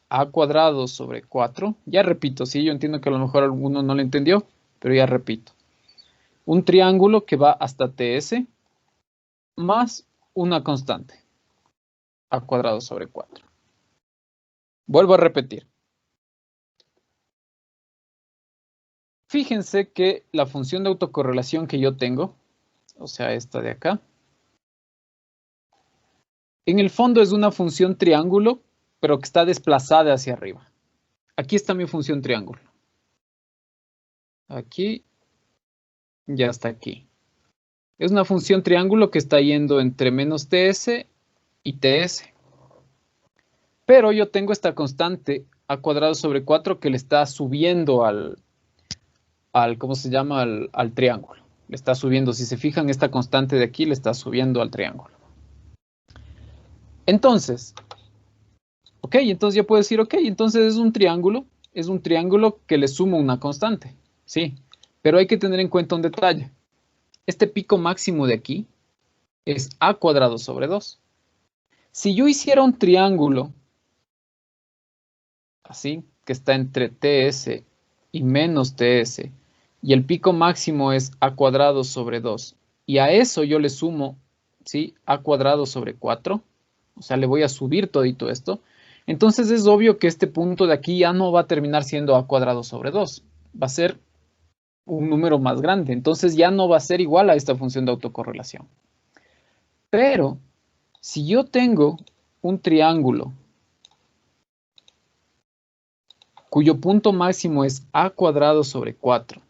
a cuadrado sobre 4. Ya repito, sí, yo entiendo que a lo mejor alguno no lo entendió, pero ya repito. Un triángulo que va hasta TS más una constante a cuadrado sobre 4. Vuelvo a repetir. Fíjense que la función de autocorrelación que yo tengo, o sea, esta de acá, en el fondo es una función triángulo, pero que está desplazada hacia arriba. Aquí está mi función triángulo. Aquí ya está aquí. Es una función triángulo que está yendo entre menos TS y TS. Pero yo tengo esta constante a cuadrado sobre 4 que le está subiendo ¿cómo se llama? Al triángulo. Le está subiendo, si se fijan, esta constante de aquí le está subiendo al triángulo. Entonces, ok, entonces yo puedo decir, ok, entonces es un triángulo que le sumo una constante, sí, pero hay que tener en cuenta un detalle. Este pico máximo de aquí es a cuadrado sobre 2. Si yo hiciera un triángulo así, que está entre TS y menos TS, y el pico máximo es a cuadrado sobre 2, y a eso yo le sumo, ¿sí? A cuadrado sobre 4, o sea, le voy a subir todito esto, entonces es obvio que este punto de aquí ya no va a terminar siendo a cuadrado sobre 2, va a ser un número más grande, entonces ya no va a ser igual a esta función de autocorrelación. Pero, si yo tengo un triángulo cuyo punto máximo es a cuadrado sobre 4,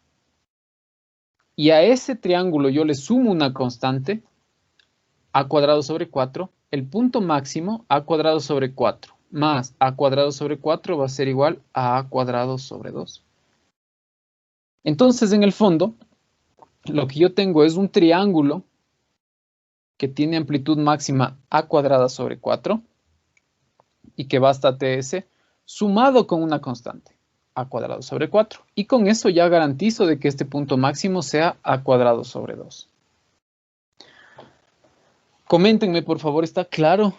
y a ese triángulo yo le sumo una constante, a cuadrado sobre 4, el punto máximo a cuadrado sobre 4 más a cuadrado sobre 4 va a ser igual a cuadrado sobre 2. Entonces, en el fondo, lo que yo tengo es un triángulo que tiene amplitud máxima a cuadrada sobre 4 y que va hasta TS, sumado con una constante, a cuadrado sobre 4. Y con eso ya garantizo de que este punto máximo sea a cuadrado sobre 2. Coméntenme, por favor, ¿está claro?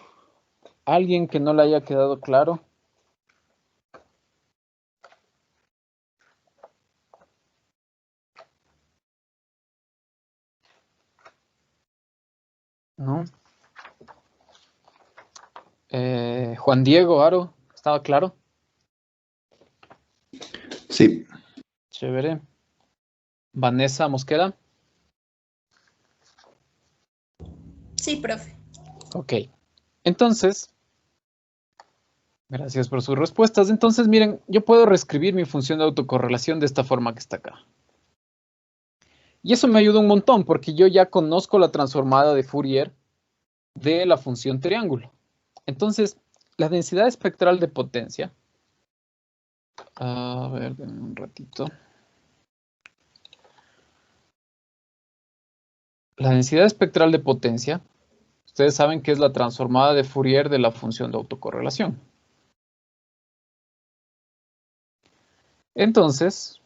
¿Alguien que no le haya quedado claro? ¿No? Juan Diego, Aro, ¿estaba claro? Sí. Chévere. Vanessa Mosquera. Sí, profe. Ok. Entonces, gracias por sus respuestas. Entonces, miren, yo puedo reescribir mi función de autocorrelación de esta forma que está acá. Y eso me ayuda un montón porque yo ya conozco la transformada de Fourier de la función triángulo. Entonces, la densidad espectral de potencia. A ver, denme un ratito. La densidad espectral de potencia, ustedes saben que es la transformada de Fourier de la función de autocorrelación. Entonces,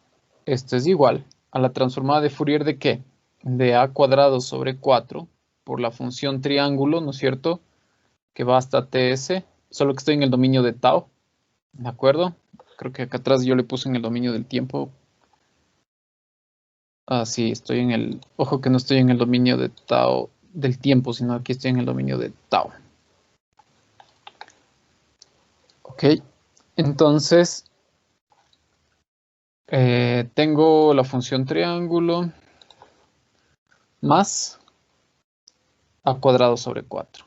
esto es igual a la transformada de Fourier de ¿qué? De a cuadrado sobre 4 por la función triángulo, ¿no es cierto? Que va hasta ts, solo que estoy en el dominio de tau, ¿de acuerdo? Creo que acá atrás yo le puse en el dominio del tiempo. Ah, sí, estoy en el... Ojo que no estoy en el dominio de tau del tiempo, sino aquí estoy en el dominio de tau. Ok, entonces tengo la función triángulo más a cuadrado sobre 4.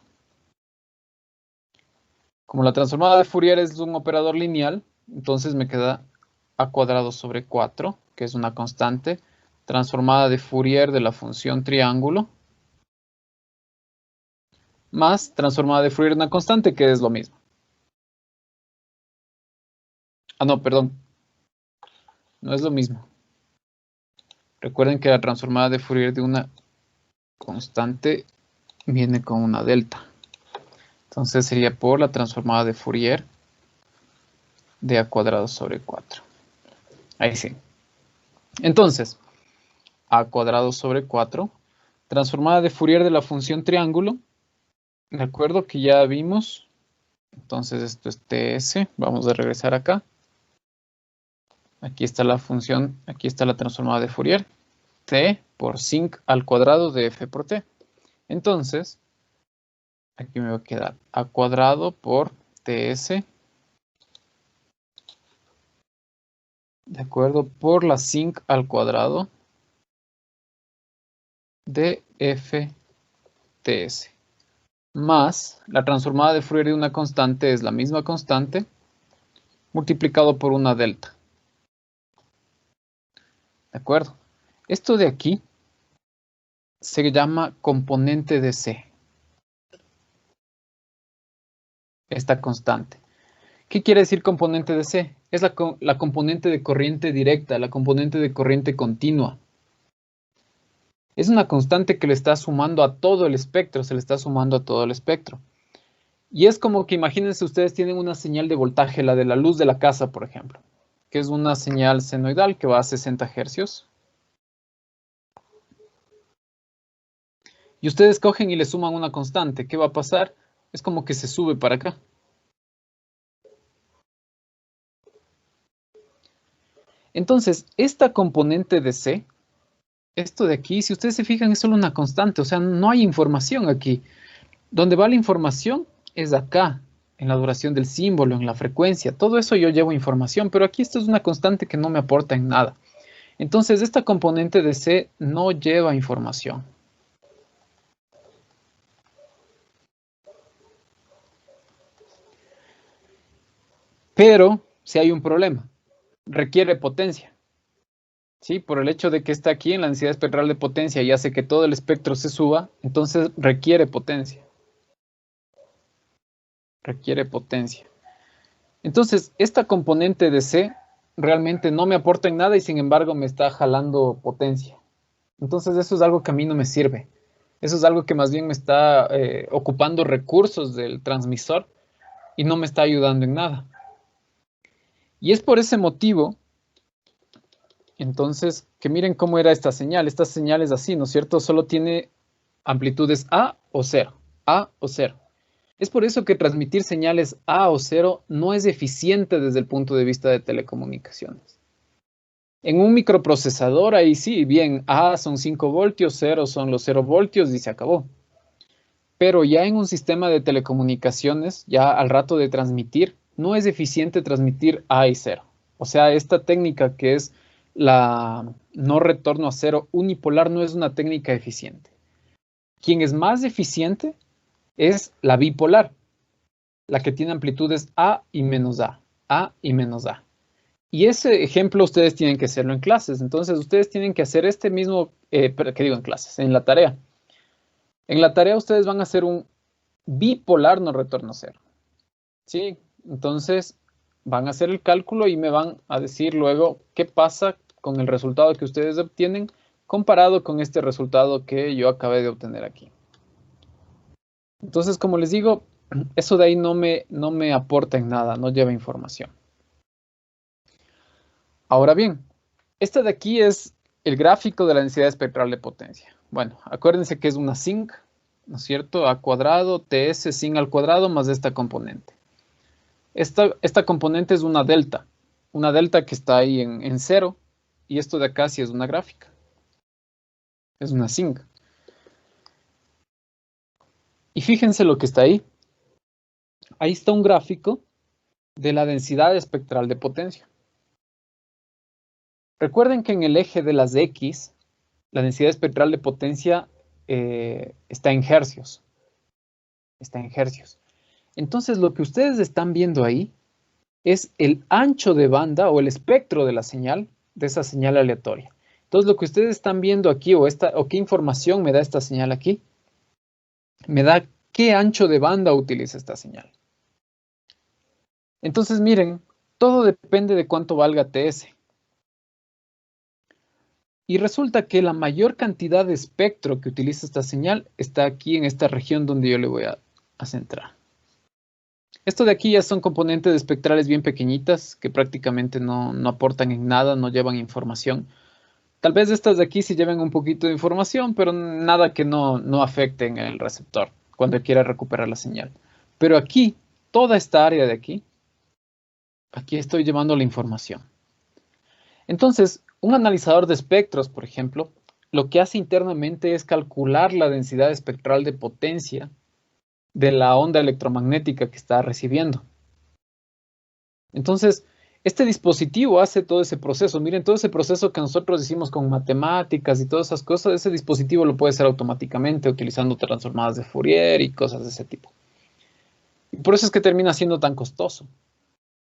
Como la transformada de Fourier es un operador lineal, entonces me queda a cuadrado sobre 4, que es una constante, transformada de Fourier de la función triángulo, más transformada de Fourier de una constante, que es lo mismo. Ah, no, perdón. No es lo mismo. Recuerden que la transformada de Fourier de una constante viene con una delta. Entonces sería por la transformada de Fourier de a cuadrado sobre 4. Ahí sí. Entonces, a cuadrado sobre 4, transformada de Fourier de la función triángulo, de acuerdo que ya vimos. Entonces esto es TS. Vamos a regresar acá. Aquí está la función, aquí está la transformada de Fourier. T por sinc al cuadrado de F por T. Entonces, aquí me va a quedar a cuadrado por TS. De acuerdo, por la sinc al cuadrado de FTS. Más la transformada de Fourier de una constante es la misma constante multiplicado por una delta. ¿De acuerdo? Esto de aquí se llama componente de C. Esta constante. ¿Qué quiere decir componente de C? Es la componente de corriente directa, la componente de corriente continua. Es una constante que le está sumando a todo el espectro, se le está sumando a todo el espectro. Y es como que imagínense ustedes tienen una señal de voltaje, la de la luz de la casa, por ejemplo, que es una señal senoidal que va a 60 hercios. Y ustedes cogen y le suman una constante. ¿Qué va a pasar? Es como que se sube para acá. Entonces, esta componente de C, esto de aquí, si ustedes se fijan, es solo una constante, o sea, no hay información aquí. Donde va la información es acá, en la duración del símbolo, en la frecuencia. Todo eso yo llevo información, pero aquí esto es una constante que no me aporta en nada. Entonces, esta componente de C no lleva información. Pero si hay un problema, requiere potencia. ¿Sí? Por el hecho de que está aquí en la densidad espectral de potencia y hace que todo el espectro se suba, entonces requiere potencia. Requiere potencia. Entonces, esta componente de C realmente no me aporta en nada y sin embargo me está jalando potencia. Entonces, eso es algo que a mí no me sirve. Eso es algo que más bien me está ocupando recursos del transmisor y no me está ayudando en nada. Y es por ese motivo, entonces, que miren cómo era esta señal. Esta señal es así, ¿no es cierto? Solo tiene amplitudes A o 0. A o 0. Es por eso que transmitir señales A o 0 no es eficiente desde el punto de vista de telecomunicaciones. En un microprocesador, ahí sí, bien, A son 5 voltios, 0 son los 0 voltios y se acabó. Pero ya en un sistema de telecomunicaciones, ya al rato de transmitir, no es eficiente transmitir A y 0. O sea, esta técnica que es la no retorno a cero unipolar no es una técnica eficiente. Quien es más eficiente es la bipolar, la que tiene amplitudes A y menos A y menos A. Y ese ejemplo ustedes tienen que hacerlo en clases. Entonces, ustedes tienen que hacer este mismo, ¿qué digo en clases? En la tarea. En la tarea ustedes van a hacer un bipolar no retorno cero. ¿Sí? Entonces, van a hacer el cálculo y me van a decir luego qué pasa con el resultado que ustedes obtienen comparado con este resultado que yo acabé de obtener aquí. Entonces, como les digo, eso de ahí no me aporta en nada, no lleva información. Ahora bien, este de aquí es el gráfico de la densidad espectral de potencia. Bueno, acuérdense que es una sinc, ¿no es cierto? A cuadrado, TS sin al cuadrado más esta componente. Esta componente es una delta que está ahí en cero, y esto de acá sí es una gráfica. Es una sinc. Y fíjense lo que está ahí. Ahí está un gráfico de la densidad espectral de potencia. Recuerden que en el eje de las X, la densidad espectral de potencia está en hercios. Está en hercios. Entonces, lo que ustedes están viendo ahí es el ancho de banda o el espectro de la señal, de esa señal aleatoria. Entonces, lo que ustedes están viendo aquí, o qué información me da esta señal aquí, me da qué ancho de banda utiliza esta señal. Entonces, miren, todo depende de cuánto valga TS. Y resulta que la mayor cantidad de espectro que utiliza esta señal está aquí en esta región donde yo le voy a centrar. Esto de aquí ya son componentes espectrales bien pequeñitas que prácticamente no aportan en nada, no llevan información. Tal vez estas de aquí sí lleven un poquito de información, pero nada que no afecte en el receptor cuando quiera recuperar la señal. Pero aquí, toda esta área de aquí estoy llevando la información. Entonces, un analizador de espectros, por ejemplo, lo que hace internamente es calcular la densidad espectral de potencia de la onda electromagnética que está recibiendo. Entonces, este dispositivo hace todo ese proceso. Miren, todo ese proceso que nosotros hicimos con matemáticas y todas esas cosas, ese dispositivo lo puede hacer automáticamente utilizando transformadas de Fourier y cosas de ese tipo. Y por eso es que termina siendo tan costoso.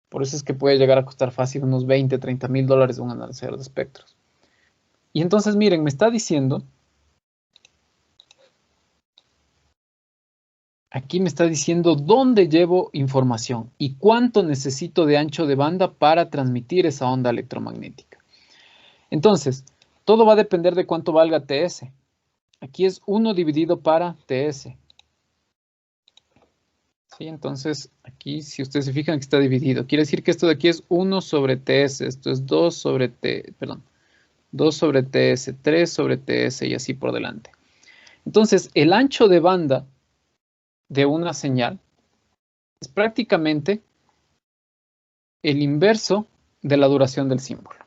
Por eso es que puede llegar a costar fácil unos 20, 30 mil dólares un analizador de espectros. Y entonces, miren, me está diciendo, aquí me está diciendo dónde llevo información y cuánto necesito de ancho de banda para transmitir esa onda electromagnética. Entonces, todo va a depender de cuánto valga TS. Aquí es 1 dividido para TS. ¿Sí? Entonces, aquí, si ustedes se fijan que está dividido, quiere decir que esto de aquí es 1 sobre TS. Esto es 2 sobre perdón, 2 sobre TS, 3 sobre TS y así por delante. Entonces, el ancho de banda de una señal es prácticamente el inverso de la duración del símbolo.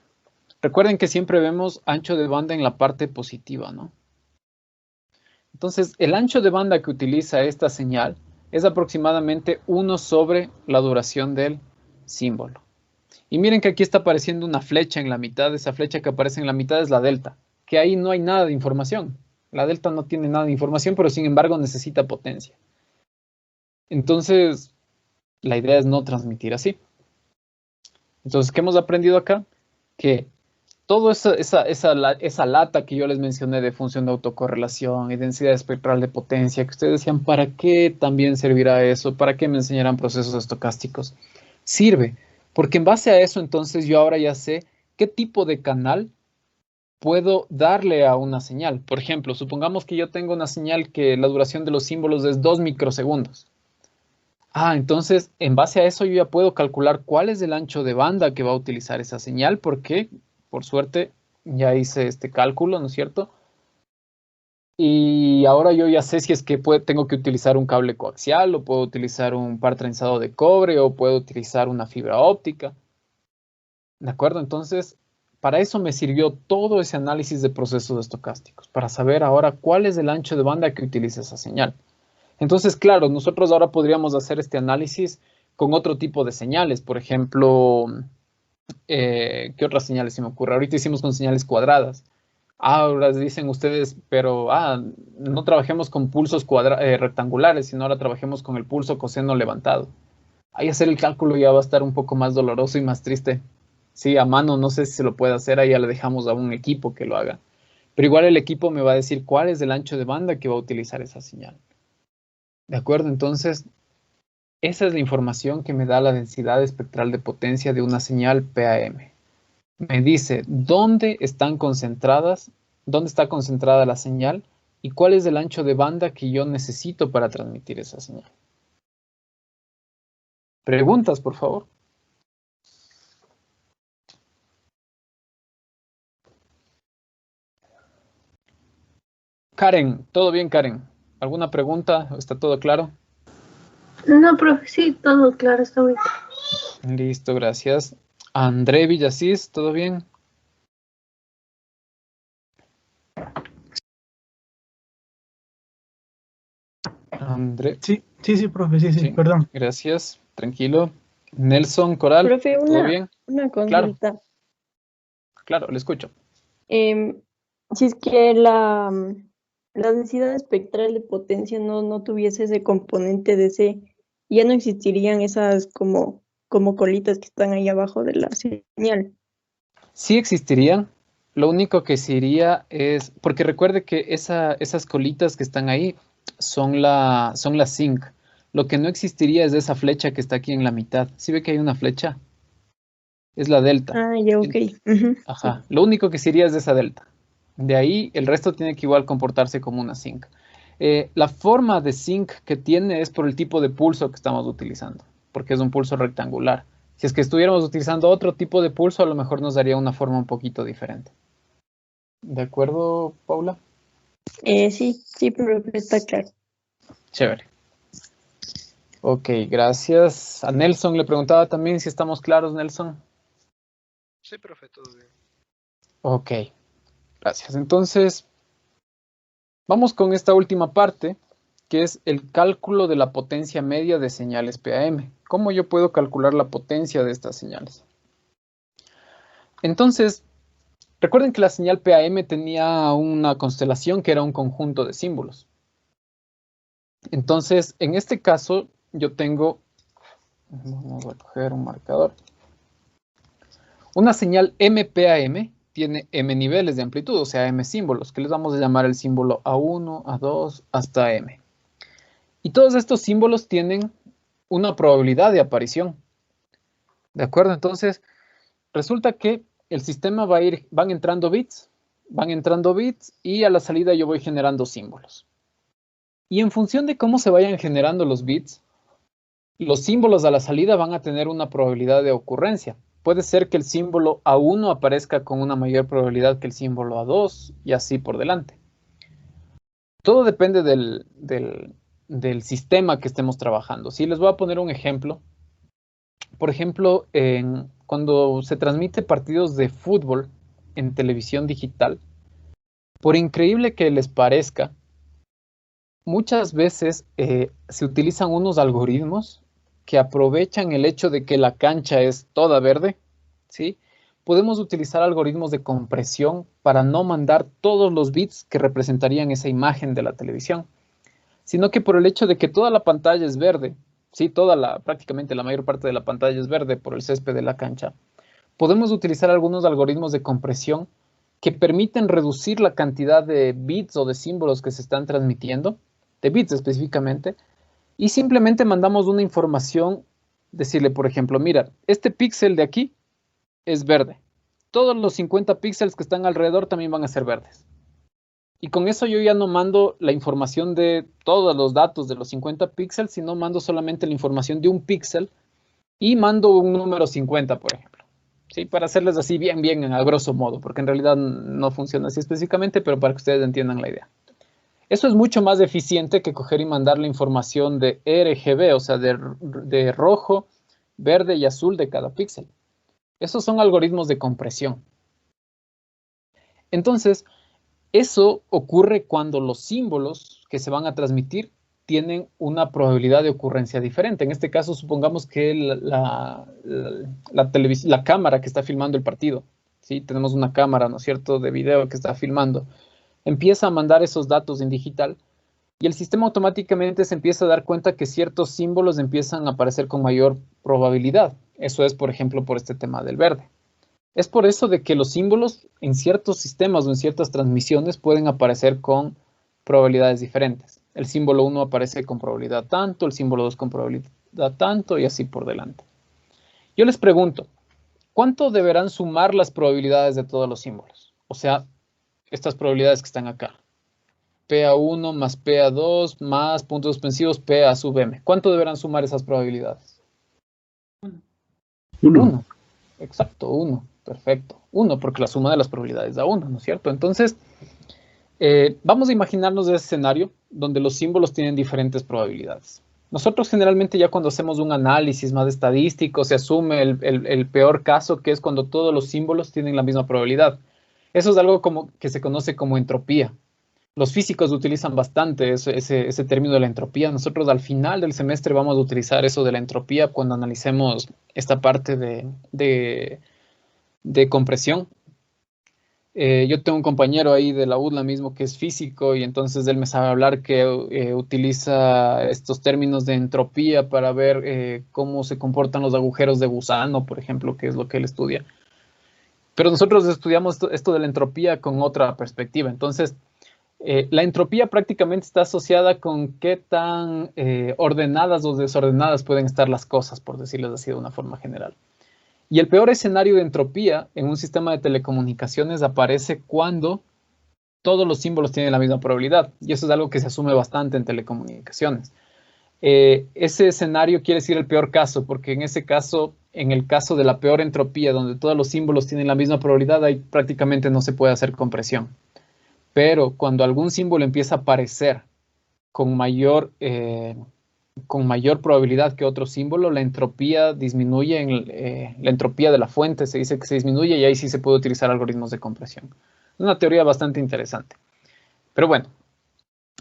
Recuerden que siempre vemos ancho de banda en la parte positiva, ¿no? Entonces, el ancho de banda que utiliza esta señal es aproximadamente 1 sobre la duración del símbolo. Y miren que aquí está apareciendo una flecha en la mitad. Esa flecha que aparece en la mitad es la delta, que ahí no hay nada de información. La delta no tiene nada de información, pero sin embargo necesita potencia. Entonces, la idea es no transmitir así. Entonces, ¿qué hemos aprendido acá? Que toda esa lata que yo les mencioné de función de autocorrelación y densidad espectral de potencia, que ustedes decían, ¿para qué también servirá eso? ¿Para qué me enseñarán procesos estocásticos? Sirve, porque en base a eso, entonces, yo ahora ya sé qué tipo de canal puedo darle a una señal. Por ejemplo, supongamos que yo tengo una señal que la duración de los símbolos es 2 microsegundos. Entonces, en base a eso yo ya puedo calcular cuál es el ancho de banda que va a utilizar esa señal, porque, por suerte, ya hice este cálculo, ¿no es cierto? Y ahora yo ya sé si es que tengo que utilizar un cable coaxial, o puedo utilizar un par trenzado de cobre, o puedo utilizar una fibra óptica. ¿De acuerdo? Entonces, para eso me sirvió todo ese análisis de procesos estocásticos, para saber ahora cuál es el ancho de banda que utiliza esa señal. Entonces, claro, nosotros ahora podríamos hacer este análisis con otro tipo de señales. Por ejemplo, ¿qué otras señales se me ocurre? Ahorita hicimos con señales cuadradas. Ahora dicen ustedes, pero no trabajemos con pulsos rectangulares, sino ahora trabajemos con el pulso coseno levantado. Ahí hacer el cálculo ya va a estar un poco más doloroso y más triste. Sí, a mano no sé si se lo puede hacer, ahí ya le dejamos a un equipo que lo haga. Pero igual el equipo me va a decir cuál es el ancho de banda que va a utilizar esa señal. ¿De acuerdo? Entonces, esa es la información que me da la densidad espectral de potencia de una señal PAM. Me dice dónde están concentradas, dónde está concentrada la señal y cuál es el ancho de banda que yo necesito para transmitir esa señal. Preguntas, por favor. Karen, ¿todo bien, Karen? ¿Alguna pregunta? ¿Está todo claro? No, profe, sí, todo claro, está bien. Listo, gracias. André Villasís, ¿todo bien? André. Sí, profe, sí, Sí, perdón. gracias. Tranquilo. Nelson Coral, Profe, ¿todo bien? una Claro, consulta. claro, le escucho. Si es que la densidad espectral de potencia no tuviese ese componente de ese, ya no existirían esas como colitas que están ahí abajo de la señal. Sí existirían. Lo único que se iría es, porque recuerde que esas colitas que están ahí son la zinc. Lo que no existiría es esa flecha que está aquí en la mitad. ¿Sí ve que hay una flecha? Es la delta. Ah, ya, ok. Ujú, sí. Ajá. Lo único que se iría es de esa delta. De ahí el resto tiene que igual comportarse como una zinc. La forma de zinc que tiene es por el tipo de pulso que estamos utilizando, porque es un pulso rectangular. Si es que estuviéramos utilizando otro tipo de pulso, a lo mejor nos daría una forma un poquito diferente. ¿De acuerdo, Paula? Sí, profe, está claro. Chévere. Ok, gracias. A Nelson le preguntaba también si estamos claros, Nelson. Sí, profe, todo bien. Ok, gracias. Entonces, vamos con esta última parte, que es el cálculo de la potencia media de señales PAM. ¿Cómo yo puedo calcular la potencia de estas señales? Entonces, recuerden que la señal PAM tenía una constelación que era un conjunto de símbolos. Entonces, en este caso, yo tengo, vamos a coger un marcador. Una señal MPAM tiene M niveles de amplitud, o sea, M símbolos, que les vamos a llamar el símbolo A1, A2, hasta M. Y todos estos símbolos tienen una probabilidad de aparición. ¿De acuerdo? Entonces, resulta que el sistema van entrando bits y a la salida yo voy generando símbolos. Y en función de cómo se vayan generando los bits, los símbolos a la salida van a tener una probabilidad de ocurrencia. Puede ser que el símbolo A1 aparezca con una mayor probabilidad que el símbolo A2 y así por delante. Todo depende del sistema que estemos trabajando. Si les voy a poner un ejemplo. Por ejemplo, cuando se transmite partidos de fútbol en televisión digital, por increíble que les parezca, muchas veces se utilizan unos algoritmos que aprovechan el hecho de que la cancha es toda verde, ¿sí? Podemos utilizar algoritmos de compresión para no mandar todos los bits que representarían esa imagen de la televisión, sino que por el hecho de que toda la pantalla es verde, ¿sí? Prácticamente la mayor parte de la pantalla es verde por el césped de la cancha, podemos utilizar algunos algoritmos de compresión que permiten reducir la cantidad de bits o de símbolos que se están transmitiendo, de bits específicamente, y simplemente mandamos una información, decirle, por ejemplo, mira, este píxel de aquí es verde. Todos los 50 píxeles que están alrededor también van a ser verdes. Y con eso yo ya no mando la información de todos los datos de los 50 píxeles, sino mando solamente la información de un píxel y mando un número 50, por ejemplo. ¿Sí? Para hacerles así bien a grosso modo, porque en realidad no funciona así específicamente, pero para que ustedes entiendan la idea. Eso es mucho más eficiente que coger y mandar la información de RGB, o sea, de rojo, verde y azul de cada píxel. Esos son algoritmos de compresión. Entonces, eso ocurre cuando los símbolos que se van a transmitir tienen una probabilidad de ocurrencia diferente. En este caso, supongamos que la cámara que está filmando el partido, ¿sí? Tenemos una cámara, ¿no es cierto?, de video que está filmando, empieza a mandar esos datos en digital y el sistema automáticamente se empieza a dar cuenta que ciertos símbolos empiezan a aparecer con mayor probabilidad. Eso es, por ejemplo, por este tema del verde. Es por eso de que los símbolos en ciertos sistemas o en ciertas transmisiones pueden aparecer con probabilidades diferentes. El símbolo 1 aparece con probabilidad tanto, el símbolo 2 con probabilidad tanto y así por delante. Yo les pregunto, ¿cuánto deberán sumar las probabilidades de todos los símbolos? O sea, estas probabilidades que están acá. PA1 más PA2 más puntos suspensivos PA sub M. ¿Cuánto deberán sumar esas probabilidades? 1. Exacto, 1. Perfecto. 1, porque la suma de las probabilidades da 1, ¿no es cierto? Entonces, vamos a imaginarnos ese escenario donde los símbolos tienen diferentes probabilidades. Nosotros generalmente ya cuando hacemos un análisis más estadístico se asume el peor caso, que es cuando todos los símbolos tienen la misma probabilidad. Eso es algo como que se conoce como entropía. Los físicos utilizan bastante ese término de la entropía. Nosotros al final del semestre vamos a utilizar eso de la entropía cuando analicemos esta parte de compresión. Yo tengo un compañero ahí de la UDLA mismo que es físico y entonces él me sabe hablar que utiliza estos términos de entropía para ver cómo se comportan los agujeros de gusano, por ejemplo, que es lo que él estudia. Pero nosotros estudiamos esto de la entropía con otra perspectiva. Entonces, la entropía prácticamente está asociada con qué tan ordenadas o desordenadas pueden estar las cosas, por decirles así de una forma general. Y el peor escenario de entropía en un sistema de telecomunicaciones aparece cuando todos los símbolos tienen la misma probabilidad. Y eso es algo que se asume bastante en telecomunicaciones. Ese escenario quiere decir el peor caso, porque en ese caso, en el caso de la peor entropía, donde todos los símbolos tienen la misma probabilidad, ahí prácticamente no se puede hacer compresión. Pero cuando algún símbolo empieza a aparecer con mayor probabilidad que otro símbolo, la entropía disminuye, la entropía de la fuente se dice que se disminuye y ahí sí se puede utilizar algoritmos de compresión. Es una teoría bastante interesante. Pero bueno,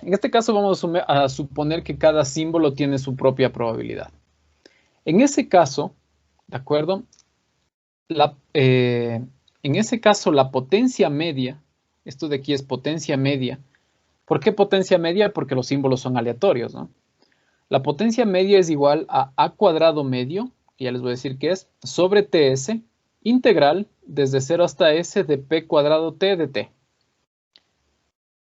en este caso vamos a suponer que cada símbolo tiene su propia probabilidad. En ese caso, ¿de acuerdo? En ese caso, la potencia media, esto de aquí es potencia media. ¿Por qué potencia media? Porque los símbolos son aleatorios, ¿no? La potencia media es igual a cuadrado medio, que ya les voy a decir qué es, sobre ts, integral desde 0 hasta s de p cuadrado t de t.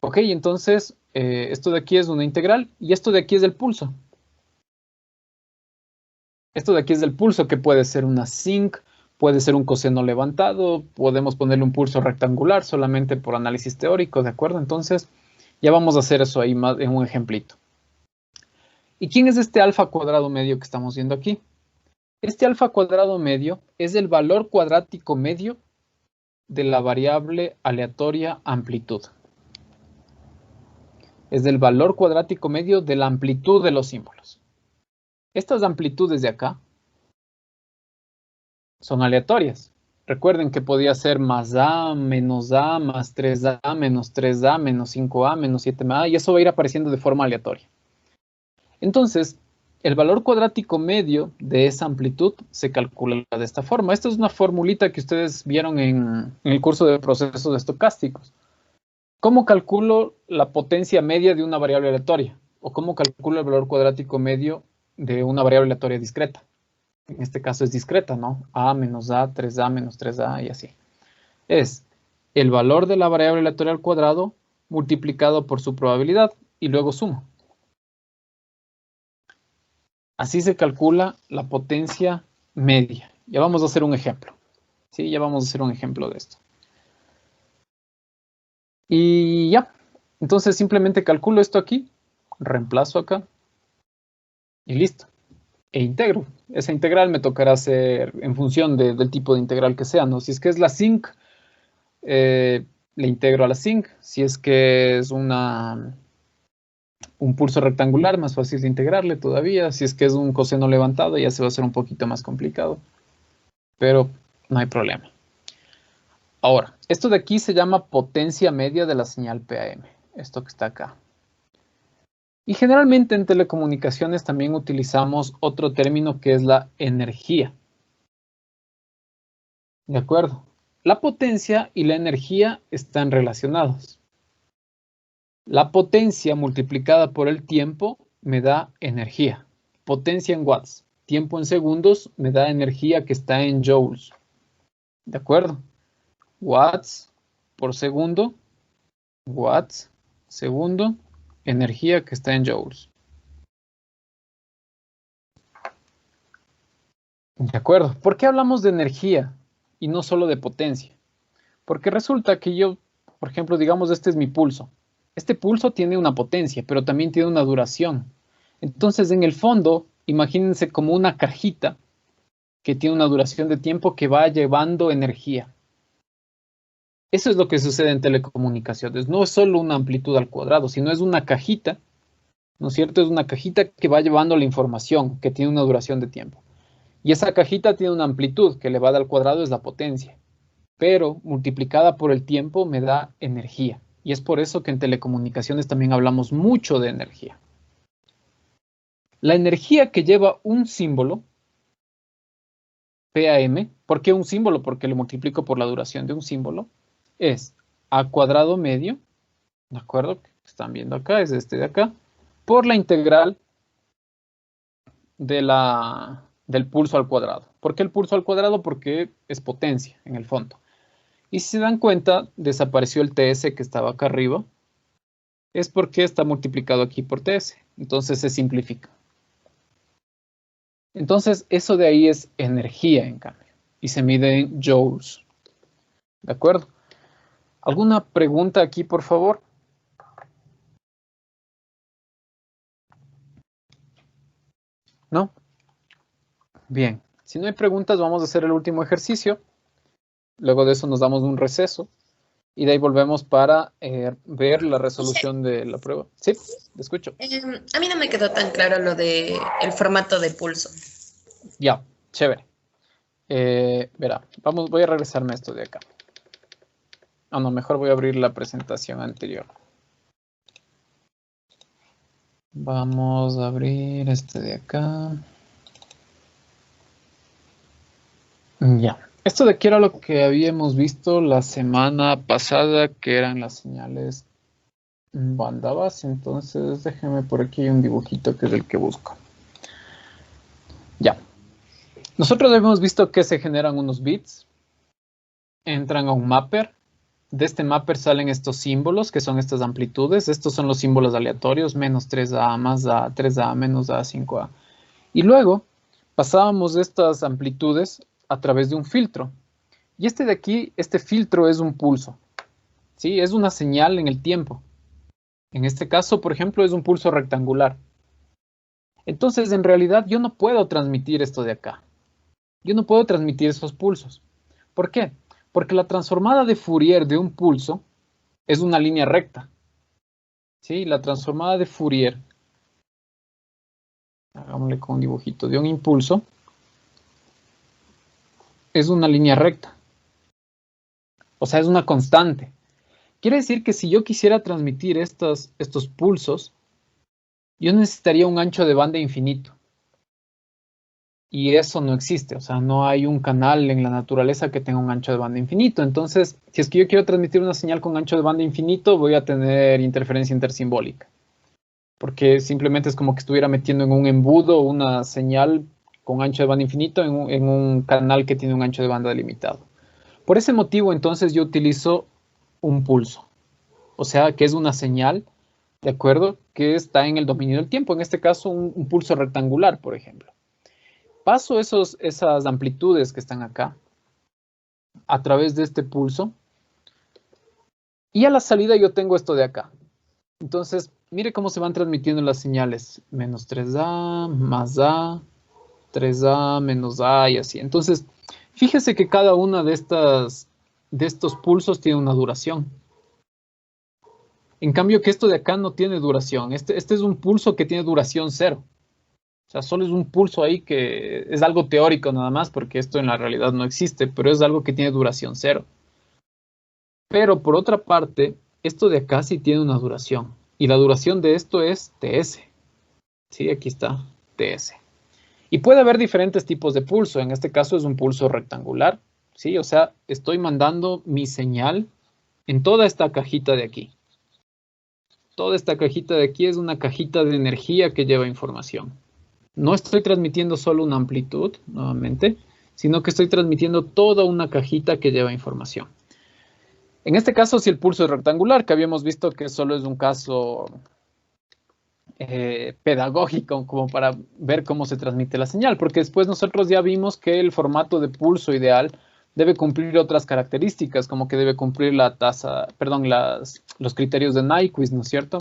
Ok, entonces esto de aquí es una integral y esto de aquí es el pulso. Esto de aquí es el pulso, que puede ser una sinc, puede ser un coseno levantado, podemos ponerle un pulso rectangular solamente por análisis teórico, ¿de acuerdo? Entonces ya vamos a hacer eso ahí más en un ejemplito. ¿Y quién es este alfa cuadrado medio que estamos viendo aquí? Este alfa cuadrado medio es el valor cuadrático medio de la variable aleatoria amplitud. Es el valor cuadrático medio de la amplitud de los símbolos. Estas amplitudes de acá son aleatorias. Recuerden que podía ser más A, menos A, más 3A, menos 3A, menos 5A, menos 7A, y eso va a ir apareciendo de forma aleatoria. Entonces, el valor cuadrático medio de esa amplitud se calcula de esta forma. Esta es una formulita que ustedes vieron en el curso de procesos estocásticos. ¿Cómo calculo la potencia media de una variable aleatoria? ¿O cómo calculo el valor cuadrático medio de una variable aleatoria discreta? En este caso es discreta, ¿no? A menos A, 3A menos 3A y así. Es el valor de la variable aleatoria al cuadrado multiplicado por su probabilidad y luego sumo. Así se calcula la potencia media. Ya vamos a hacer un ejemplo. ¿Sí? Ya vamos a hacer un ejemplo de esto. Y ya. Entonces simplemente calculo esto aquí, reemplazo acá y listo. E integro. Esa integral me tocará hacer en función del tipo de integral que sea, ¿no? Si es que es la sinc, le integro a la sinc. Si es que es un pulso rectangular, más fácil de integrarle todavía. Si es que es un coseno levantado, ya se va a hacer un poquito más complicado. Pero no hay problema. Ahora, esto de aquí se llama potencia media de la señal PAM. Esto que está acá. Y generalmente en telecomunicaciones también utilizamos otro término que es la energía. ¿De acuerdo? La potencia y la energía están relacionados. La potencia multiplicada por el tiempo me da energía. Potencia en watts. Tiempo en segundos me da energía que está en joules. ¿De acuerdo? Watts por segundo, watts, segundo, energía que está en joules. ¿De acuerdo? ¿Por qué hablamos de energía y no solo de potencia? Porque resulta que yo, por ejemplo, digamos, este es mi pulso. Este pulso tiene una potencia, pero también tiene una duración. Entonces, en el fondo, imagínense como una cajita que tiene una duración de tiempo que va llevando energía. Eso es lo que sucede en telecomunicaciones. No es solo una amplitud al cuadrado, sino es una cajita, ¿no es cierto? Es una cajita que va llevando la información, que tiene una duración de tiempo. Y esa cajita tiene una amplitud que elevada al cuadrado es la potencia, pero multiplicada por el tiempo me da energía. Y es por eso que en telecomunicaciones también hablamos mucho de energía. La energía que lleva un símbolo, PAM, ¿por qué un símbolo? Porque lo multiplico por la duración de un símbolo, es A cuadrado medio, ¿de acuerdo? Están viendo acá, es este de acá, por la integral del pulso al cuadrado. ¿Por qué el pulso al cuadrado? Porque es potencia en el fondo. Y si se dan cuenta, desapareció el TS que estaba acá arriba. Es porque está multiplicado aquí por TS. Entonces se simplifica. Entonces eso de ahí es energía en cambio. Y se mide en joules. ¿De acuerdo? ¿Alguna pregunta aquí, por favor? ¿No? Bien. Si no hay preguntas, vamos a hacer el último ejercicio. Luego de eso nos damos un receso. Y de ahí volvemos para ver la resolución de la prueba. Sí, te escucho. A mí no me quedó tan claro lo de el formato de pulso. Ya, chévere. Verá, voy a regresarme a esto de acá. Ah, no, mejor voy a abrir la presentación anterior. Vamos a abrir este de acá. Ya. Esto de aquí era lo que habíamos visto la semana pasada, que eran las señales banda base. Entonces, déjenme por aquí, hay un dibujito que es el que busco. Ya. Nosotros habíamos visto que se generan unos bits, entran a un mapper. De este mapper salen estos símbolos, que son estas amplitudes. Estos son los símbolos aleatorios, menos 3A, más A, 3A, menos A, 5A. Y luego pasábamos estas amplitudes a través de un filtro. Y este de aquí, este filtro es un pulso. ¿Sí? Es una señal en el tiempo. En este caso, por ejemplo, es un pulso rectangular. Entonces, en realidad, yo no puedo transmitir esto de acá. Yo no puedo transmitir esos pulsos. ¿Por qué? Porque la transformada de Fourier de un pulso es una línea recta. ¿Sí? La transformada de Fourier, hagámosle con un dibujito, de un impulso, es una línea recta. O sea, es una constante. Quiere decir que si yo quisiera transmitir estos pulsos, yo necesitaría un ancho de banda infinito. Y eso no existe, o sea, no hay un canal en la naturaleza que tenga un ancho de banda infinito. Entonces, si es que yo quiero transmitir una señal con ancho de banda infinito, voy a tener interferencia intersimbólica. Porque simplemente es como que estuviera metiendo en un embudo una señal con ancho de banda infinito en un canal que tiene un ancho de banda delimitado. Por ese motivo, entonces, yo utilizo un pulso. O sea, que es una señal, ¿de acuerdo? Que está en el dominio del tiempo. En este caso, un pulso rectangular, por ejemplo. Paso esas amplitudes que están acá a través de este pulso. Y a la salida yo tengo esto de acá. Entonces, mire cómo se van transmitiendo las señales. Menos 3A, más A, 3A, menos A y así. Entonces, fíjese que cada una de estos pulsos tiene una duración. En cambio que esto de acá no tiene duración. Este es un pulso que tiene duración 0. O sea, solo es un pulso ahí que es algo teórico nada más, porque esto en la realidad no existe, pero es algo que tiene duración 0. Pero por otra parte, esto de acá sí tiene una duración. Y la duración de esto es TS. Sí, aquí está, TS. Y puede haber diferentes tipos de pulso. En este caso es un pulso rectangular. Sí, o sea, estoy mandando mi señal en toda esta cajita de aquí. Toda esta cajita de aquí es una cajita de energía que lleva información. No estoy transmitiendo solo una amplitud, nuevamente, sino que estoy transmitiendo toda una cajita que lleva información. En este caso, si el pulso es rectangular, que habíamos visto que solo es un caso pedagógico, como para ver cómo se transmite la señal, porque después nosotros ya vimos que el formato de pulso ideal debe cumplir otras características, como que debe cumplir la tasa, perdón, los criterios de Nyquist, ¿no es cierto?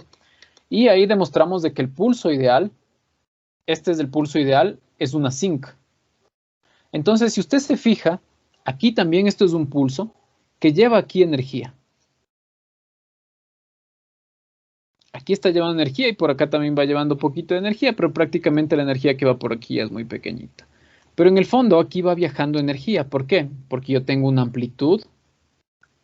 Y ahí demostramos de que el pulso ideal, este es el pulso ideal, es una zinc. Entonces, si usted se fija, aquí también esto es un pulso que lleva aquí energía. Aquí está llevando energía y por acá también va llevando un poquito de energía, pero prácticamente la energía que va por aquí es muy pequeñita. Pero en el fondo aquí va viajando energía. ¿Por qué? Porque yo tengo una amplitud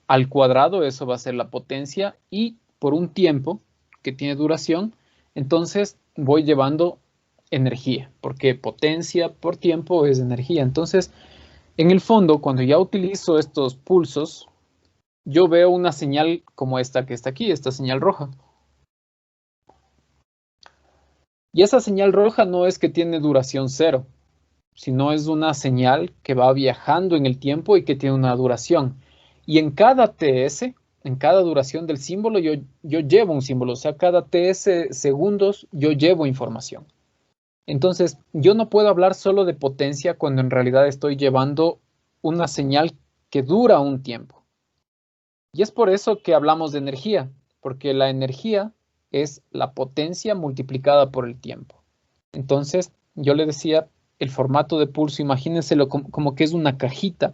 al cuadrado, eso va a ser la potencia, y por un tiempo que tiene duración, entonces voy llevando energía, porque potencia por tiempo es energía. Entonces, en el fondo, cuando ya utilizo estos pulsos, yo veo una señal como esta que está aquí, esta señal roja. Y esa señal roja no es que tiene duración cero, sino es una señal que va viajando en el tiempo y que tiene una duración. Y en cada TS, en cada duración del símbolo, yo llevo un símbolo. O sea, cada TS segundos yo llevo información. Entonces, yo no puedo hablar solo de potencia cuando en realidad estoy llevando una señal que dura un tiempo. Y es por eso que hablamos de energía, porque la energía es la potencia multiplicada por el tiempo. Entonces, yo le decía, el formato de pulso, imagínenselo como que es una cajita.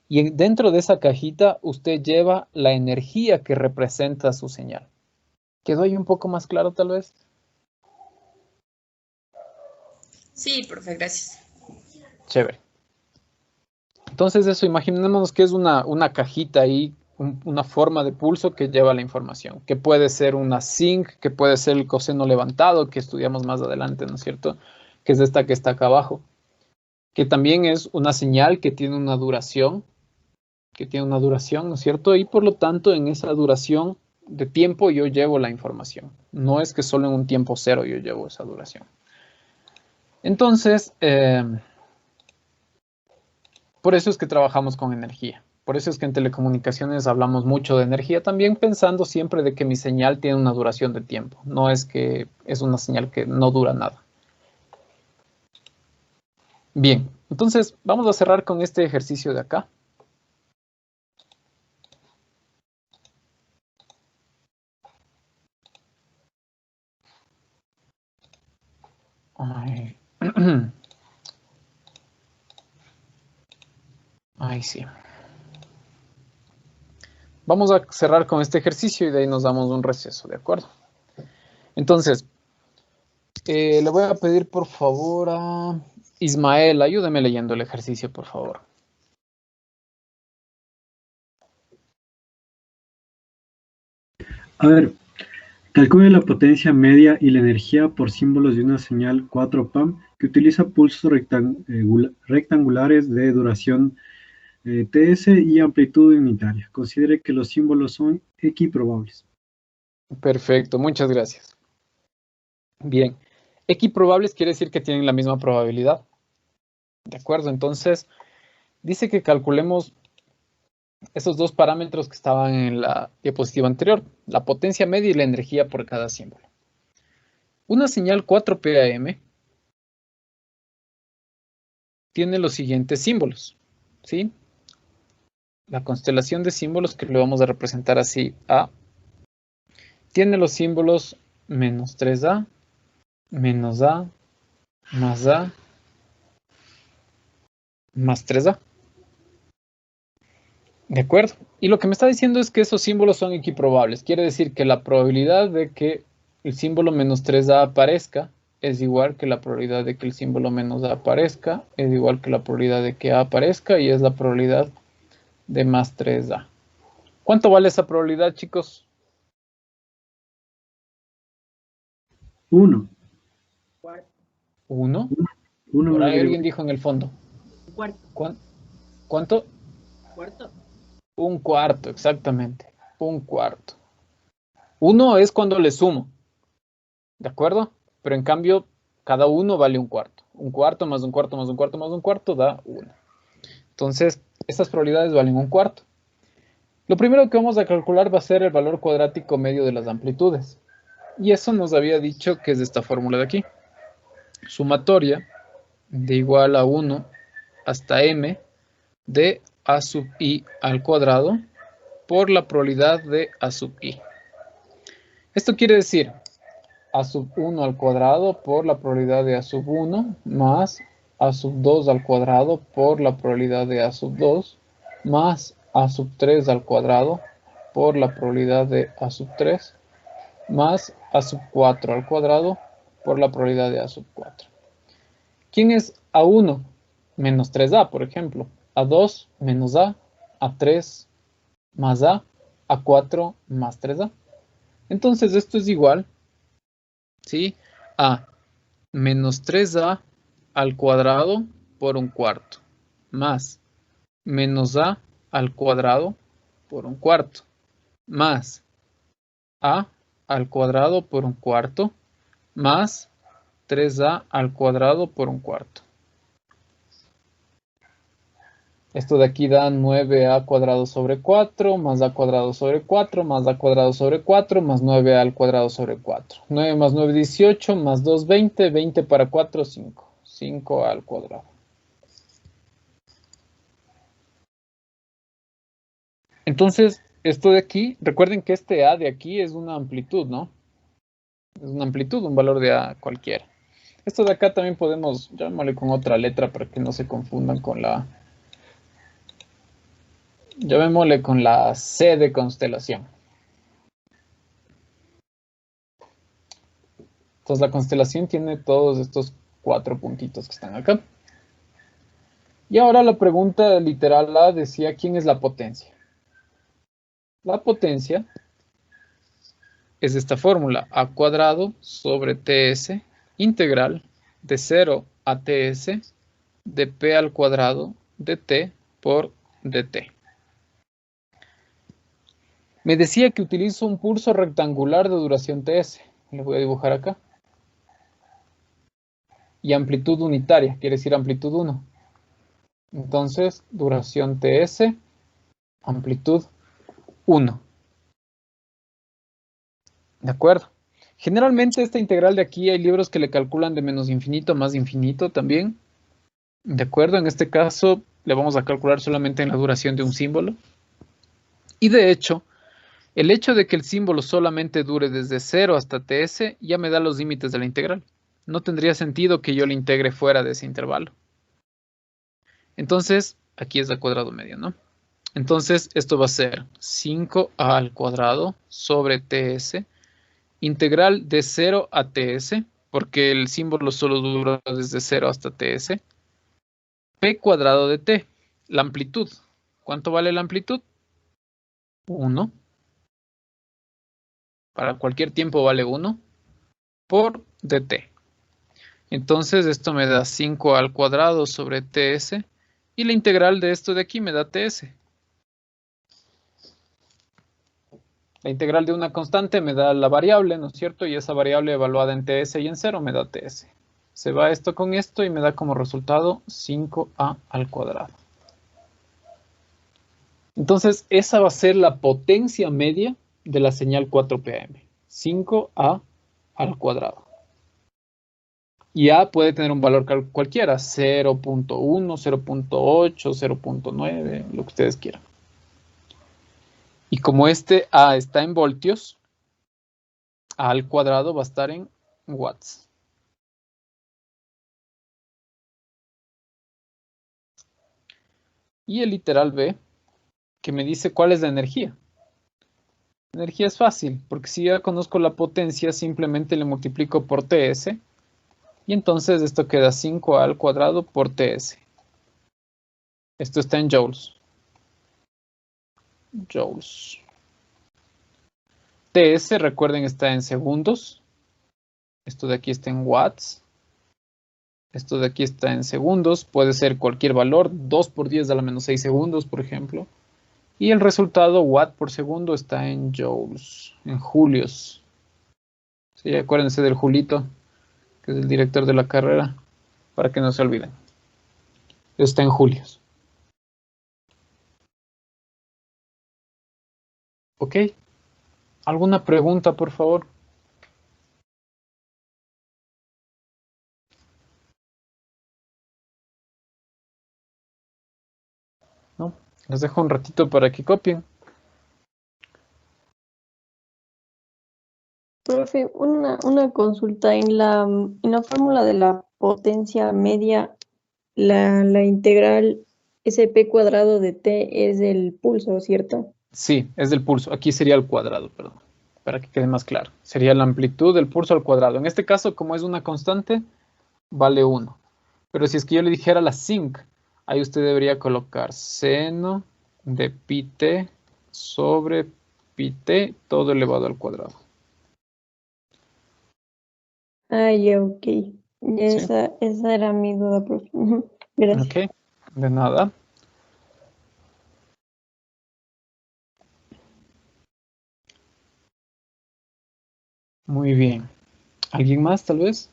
Y dentro de esa cajita usted lleva la energía que representa su señal. ¿Quedó ahí un poco más claro tal vez? Sí, profe, gracias. Chévere. Entonces eso, imaginémonos que es una cajita ahí, una forma de pulso que lleva la información, que puede ser una zinc, que puede ser el coseno levantado, que estudiamos más adelante, ¿no es cierto? Que es esta que está acá abajo, que también es una señal que tiene una duración, ¿no es cierto? Y por lo tanto, en esa duración de tiempo yo llevo la información. No es que solo en un tiempo cero yo llevo esa duración. Entonces, por eso es que trabajamos con energía. Por eso es que en telecomunicaciones hablamos mucho de energía, también pensando siempre de que mi señal tiene una duración de tiempo. No es que es una señal que no dura nada. Bien, entonces vamos a cerrar con este ejercicio de acá. Ay. Ay, sí. Vamos a cerrar con este ejercicio y de ahí nos damos un receso, ¿de acuerdo? Entonces, le voy a pedir por favor a Ismael, ayúdeme leyendo el ejercicio, por favor. A ver, calcule la potencia media y la energía por símbolos de una señal 4PAM que utiliza pulsos rectangulares de duración TS y amplitud unitaria. Considere que los símbolos son equiprobables. Perfecto, muchas gracias. Bien, equiprobables quiere decir que tienen la misma probabilidad. De acuerdo, entonces dice que calculemos esos dos parámetros que estaban en la diapositiva anterior, la potencia media y la energía por cada símbolo. Una señal 4PAM tiene los siguientes símbolos, ¿sí? La constelación de símbolos que lo vamos a representar así, A, tiene los símbolos menos 3A, menos A, más A, más 3A. De acuerdo. Y lo que me está diciendo es que esos símbolos son equiprobables. Quiere decir que la probabilidad de que el símbolo menos 3A aparezca es igual que la probabilidad de que el símbolo menos A aparezca, es igual que la probabilidad de que A aparezca y es la probabilidad de más 3A. ¿Cuánto vale esa probabilidad, chicos? 1. 1. Uno Por me ahí agrego. alguien dijo en el fondo. ¿Cuánto? Cuarto. Un cuarto, exactamente. Un cuarto. 1 es cuando le sumo. ¿De acuerdo? Pero en cambio, cada uno vale un cuarto. Un cuarto más un cuarto más un cuarto más un cuarto da 1. Entonces, estas probabilidades valen 1/4. Lo primero que vamos a calcular va a ser el valor cuadrático medio de las amplitudes. Y eso nos había dicho que es de esta fórmula de aquí. Sumatoria de igual a 1 hasta m de a sub i al cuadrado por la probabilidad de a sub i. Esto quiere decir a sub 1 al cuadrado por la probabilidad de a sub 1 más a sub 2 al cuadrado por la probabilidad de a sub 2 más a sub 3 al cuadrado por la probabilidad de a sub 3 más a sub 4 al cuadrado por la probabilidad de a sub 4. ¿Quién es A1? Menos 3A, por ejemplo. A2 menos A3 más A4 más 3A. Entonces esto es igual, ¿sí?, a menos 3A al cuadrado por 1/4 más menos A al cuadrado por 1/4 más A al cuadrado por 1/4 más 3A al cuadrado por 1/4. Esto de aquí da 9A cuadrado sobre 4 más A cuadrado sobre 4 más A cuadrado sobre 4 más 9A al cuadrado sobre 4. 9 más 9, 18 más 2, 20. 20 para 4, 5. 5A al cuadrado. Entonces, esto de aquí, recuerden que este A de aquí es una amplitud, ¿no? Es una amplitud, un valor de A cualquiera. Esto de acá también podemos llamarle con otra letra para que no se confundan con la... Llamémosle con la C de constelación. Entonces la constelación tiene todos estos 4 puntitos que están acá. Y ahora la pregunta literal A decía, ¿quién es la potencia? La potencia es esta fórmula, A cuadrado sobre TS integral de 0 a TS de P al cuadrado de T por dt. Me decía que utilizo un pulso rectangular de duración TS. Le voy a dibujar acá. Y amplitud unitaria, quiere decir amplitud 1. Entonces, duración TS, amplitud 1. ¿De acuerdo? Generalmente esta integral de aquí hay libros que le calculan de menos infinito a más infinito también. ¿De acuerdo? En este caso le vamos a calcular solamente en la duración de un símbolo. Y de hecho, el hecho de que el símbolo solamente dure desde 0 hasta TS ya me da los límites de la integral. No tendría sentido que yo le integre fuera de ese intervalo. Entonces, aquí es al cuadrado medio, ¿no? Entonces, esto va a ser 5A al cuadrado sobre TS, integral de 0 a TS, porque el símbolo solo dura desde 0 hasta TS, P cuadrado de T, la amplitud. ¿Cuánto vale la amplitud? 1. Para cualquier tiempo vale 1 por dt. Entonces esto me da 5 al cuadrado sobre TS y la integral de esto de aquí me da TS. La integral de una constante me da la variable, ¿no es cierto? Y esa variable evaluada en TS y en 0 me da TS. Se va esto con esto y me da como resultado 5A al cuadrado. Entonces esa va a ser la potencia media de la señal 4pm. 5A al cuadrado. Y A puede tener un valor cualquiera, 0.1, 0.8, 0.9, lo que ustedes quieran. Y como este A está en voltios, A al cuadrado va a estar en watts. Y el literal B, que me dice cuál es la energía. La energía es fácil, porque si ya conozco la potencia, simplemente le multiplico por TS. Y entonces esto queda 5A al cuadrado por TS. Esto está en joules. Joules. TS, recuerden, está en segundos. Esto de aquí está en watts. Esto de aquí está en segundos. Puede ser cualquier valor. 2 por 10 a la menos 6 segundos, por ejemplo. Y el resultado, watt por segundo, está en joules. En julios. Sí, acuérdense del Julito, que es el director de la carrera, para que no se olviden. Está en julios. ¿Ok? ¿Alguna pregunta, por favor? ¿No? Les dejo un ratito para que copien. Profe, una consulta. En la fórmula de la potencia media, la integral SP cuadrado de T es el pulso, ¿cierto? Sí, es del pulso. Aquí sería el cuadrado, perdón, para que quede más claro. Sería la amplitud del pulso al cuadrado. En este caso, como es una constante, vale 1. Pero si es que yo le dijera la sinc, ahí usted debería colocar seno de pi t sobre pi t todo elevado al cuadrado. Ah, ya, ok. Ya ¿Sí? esa era mi duda, profe. Ujú, gracias. Ok, de nada. Muy bien. ¿Alguien más, tal vez?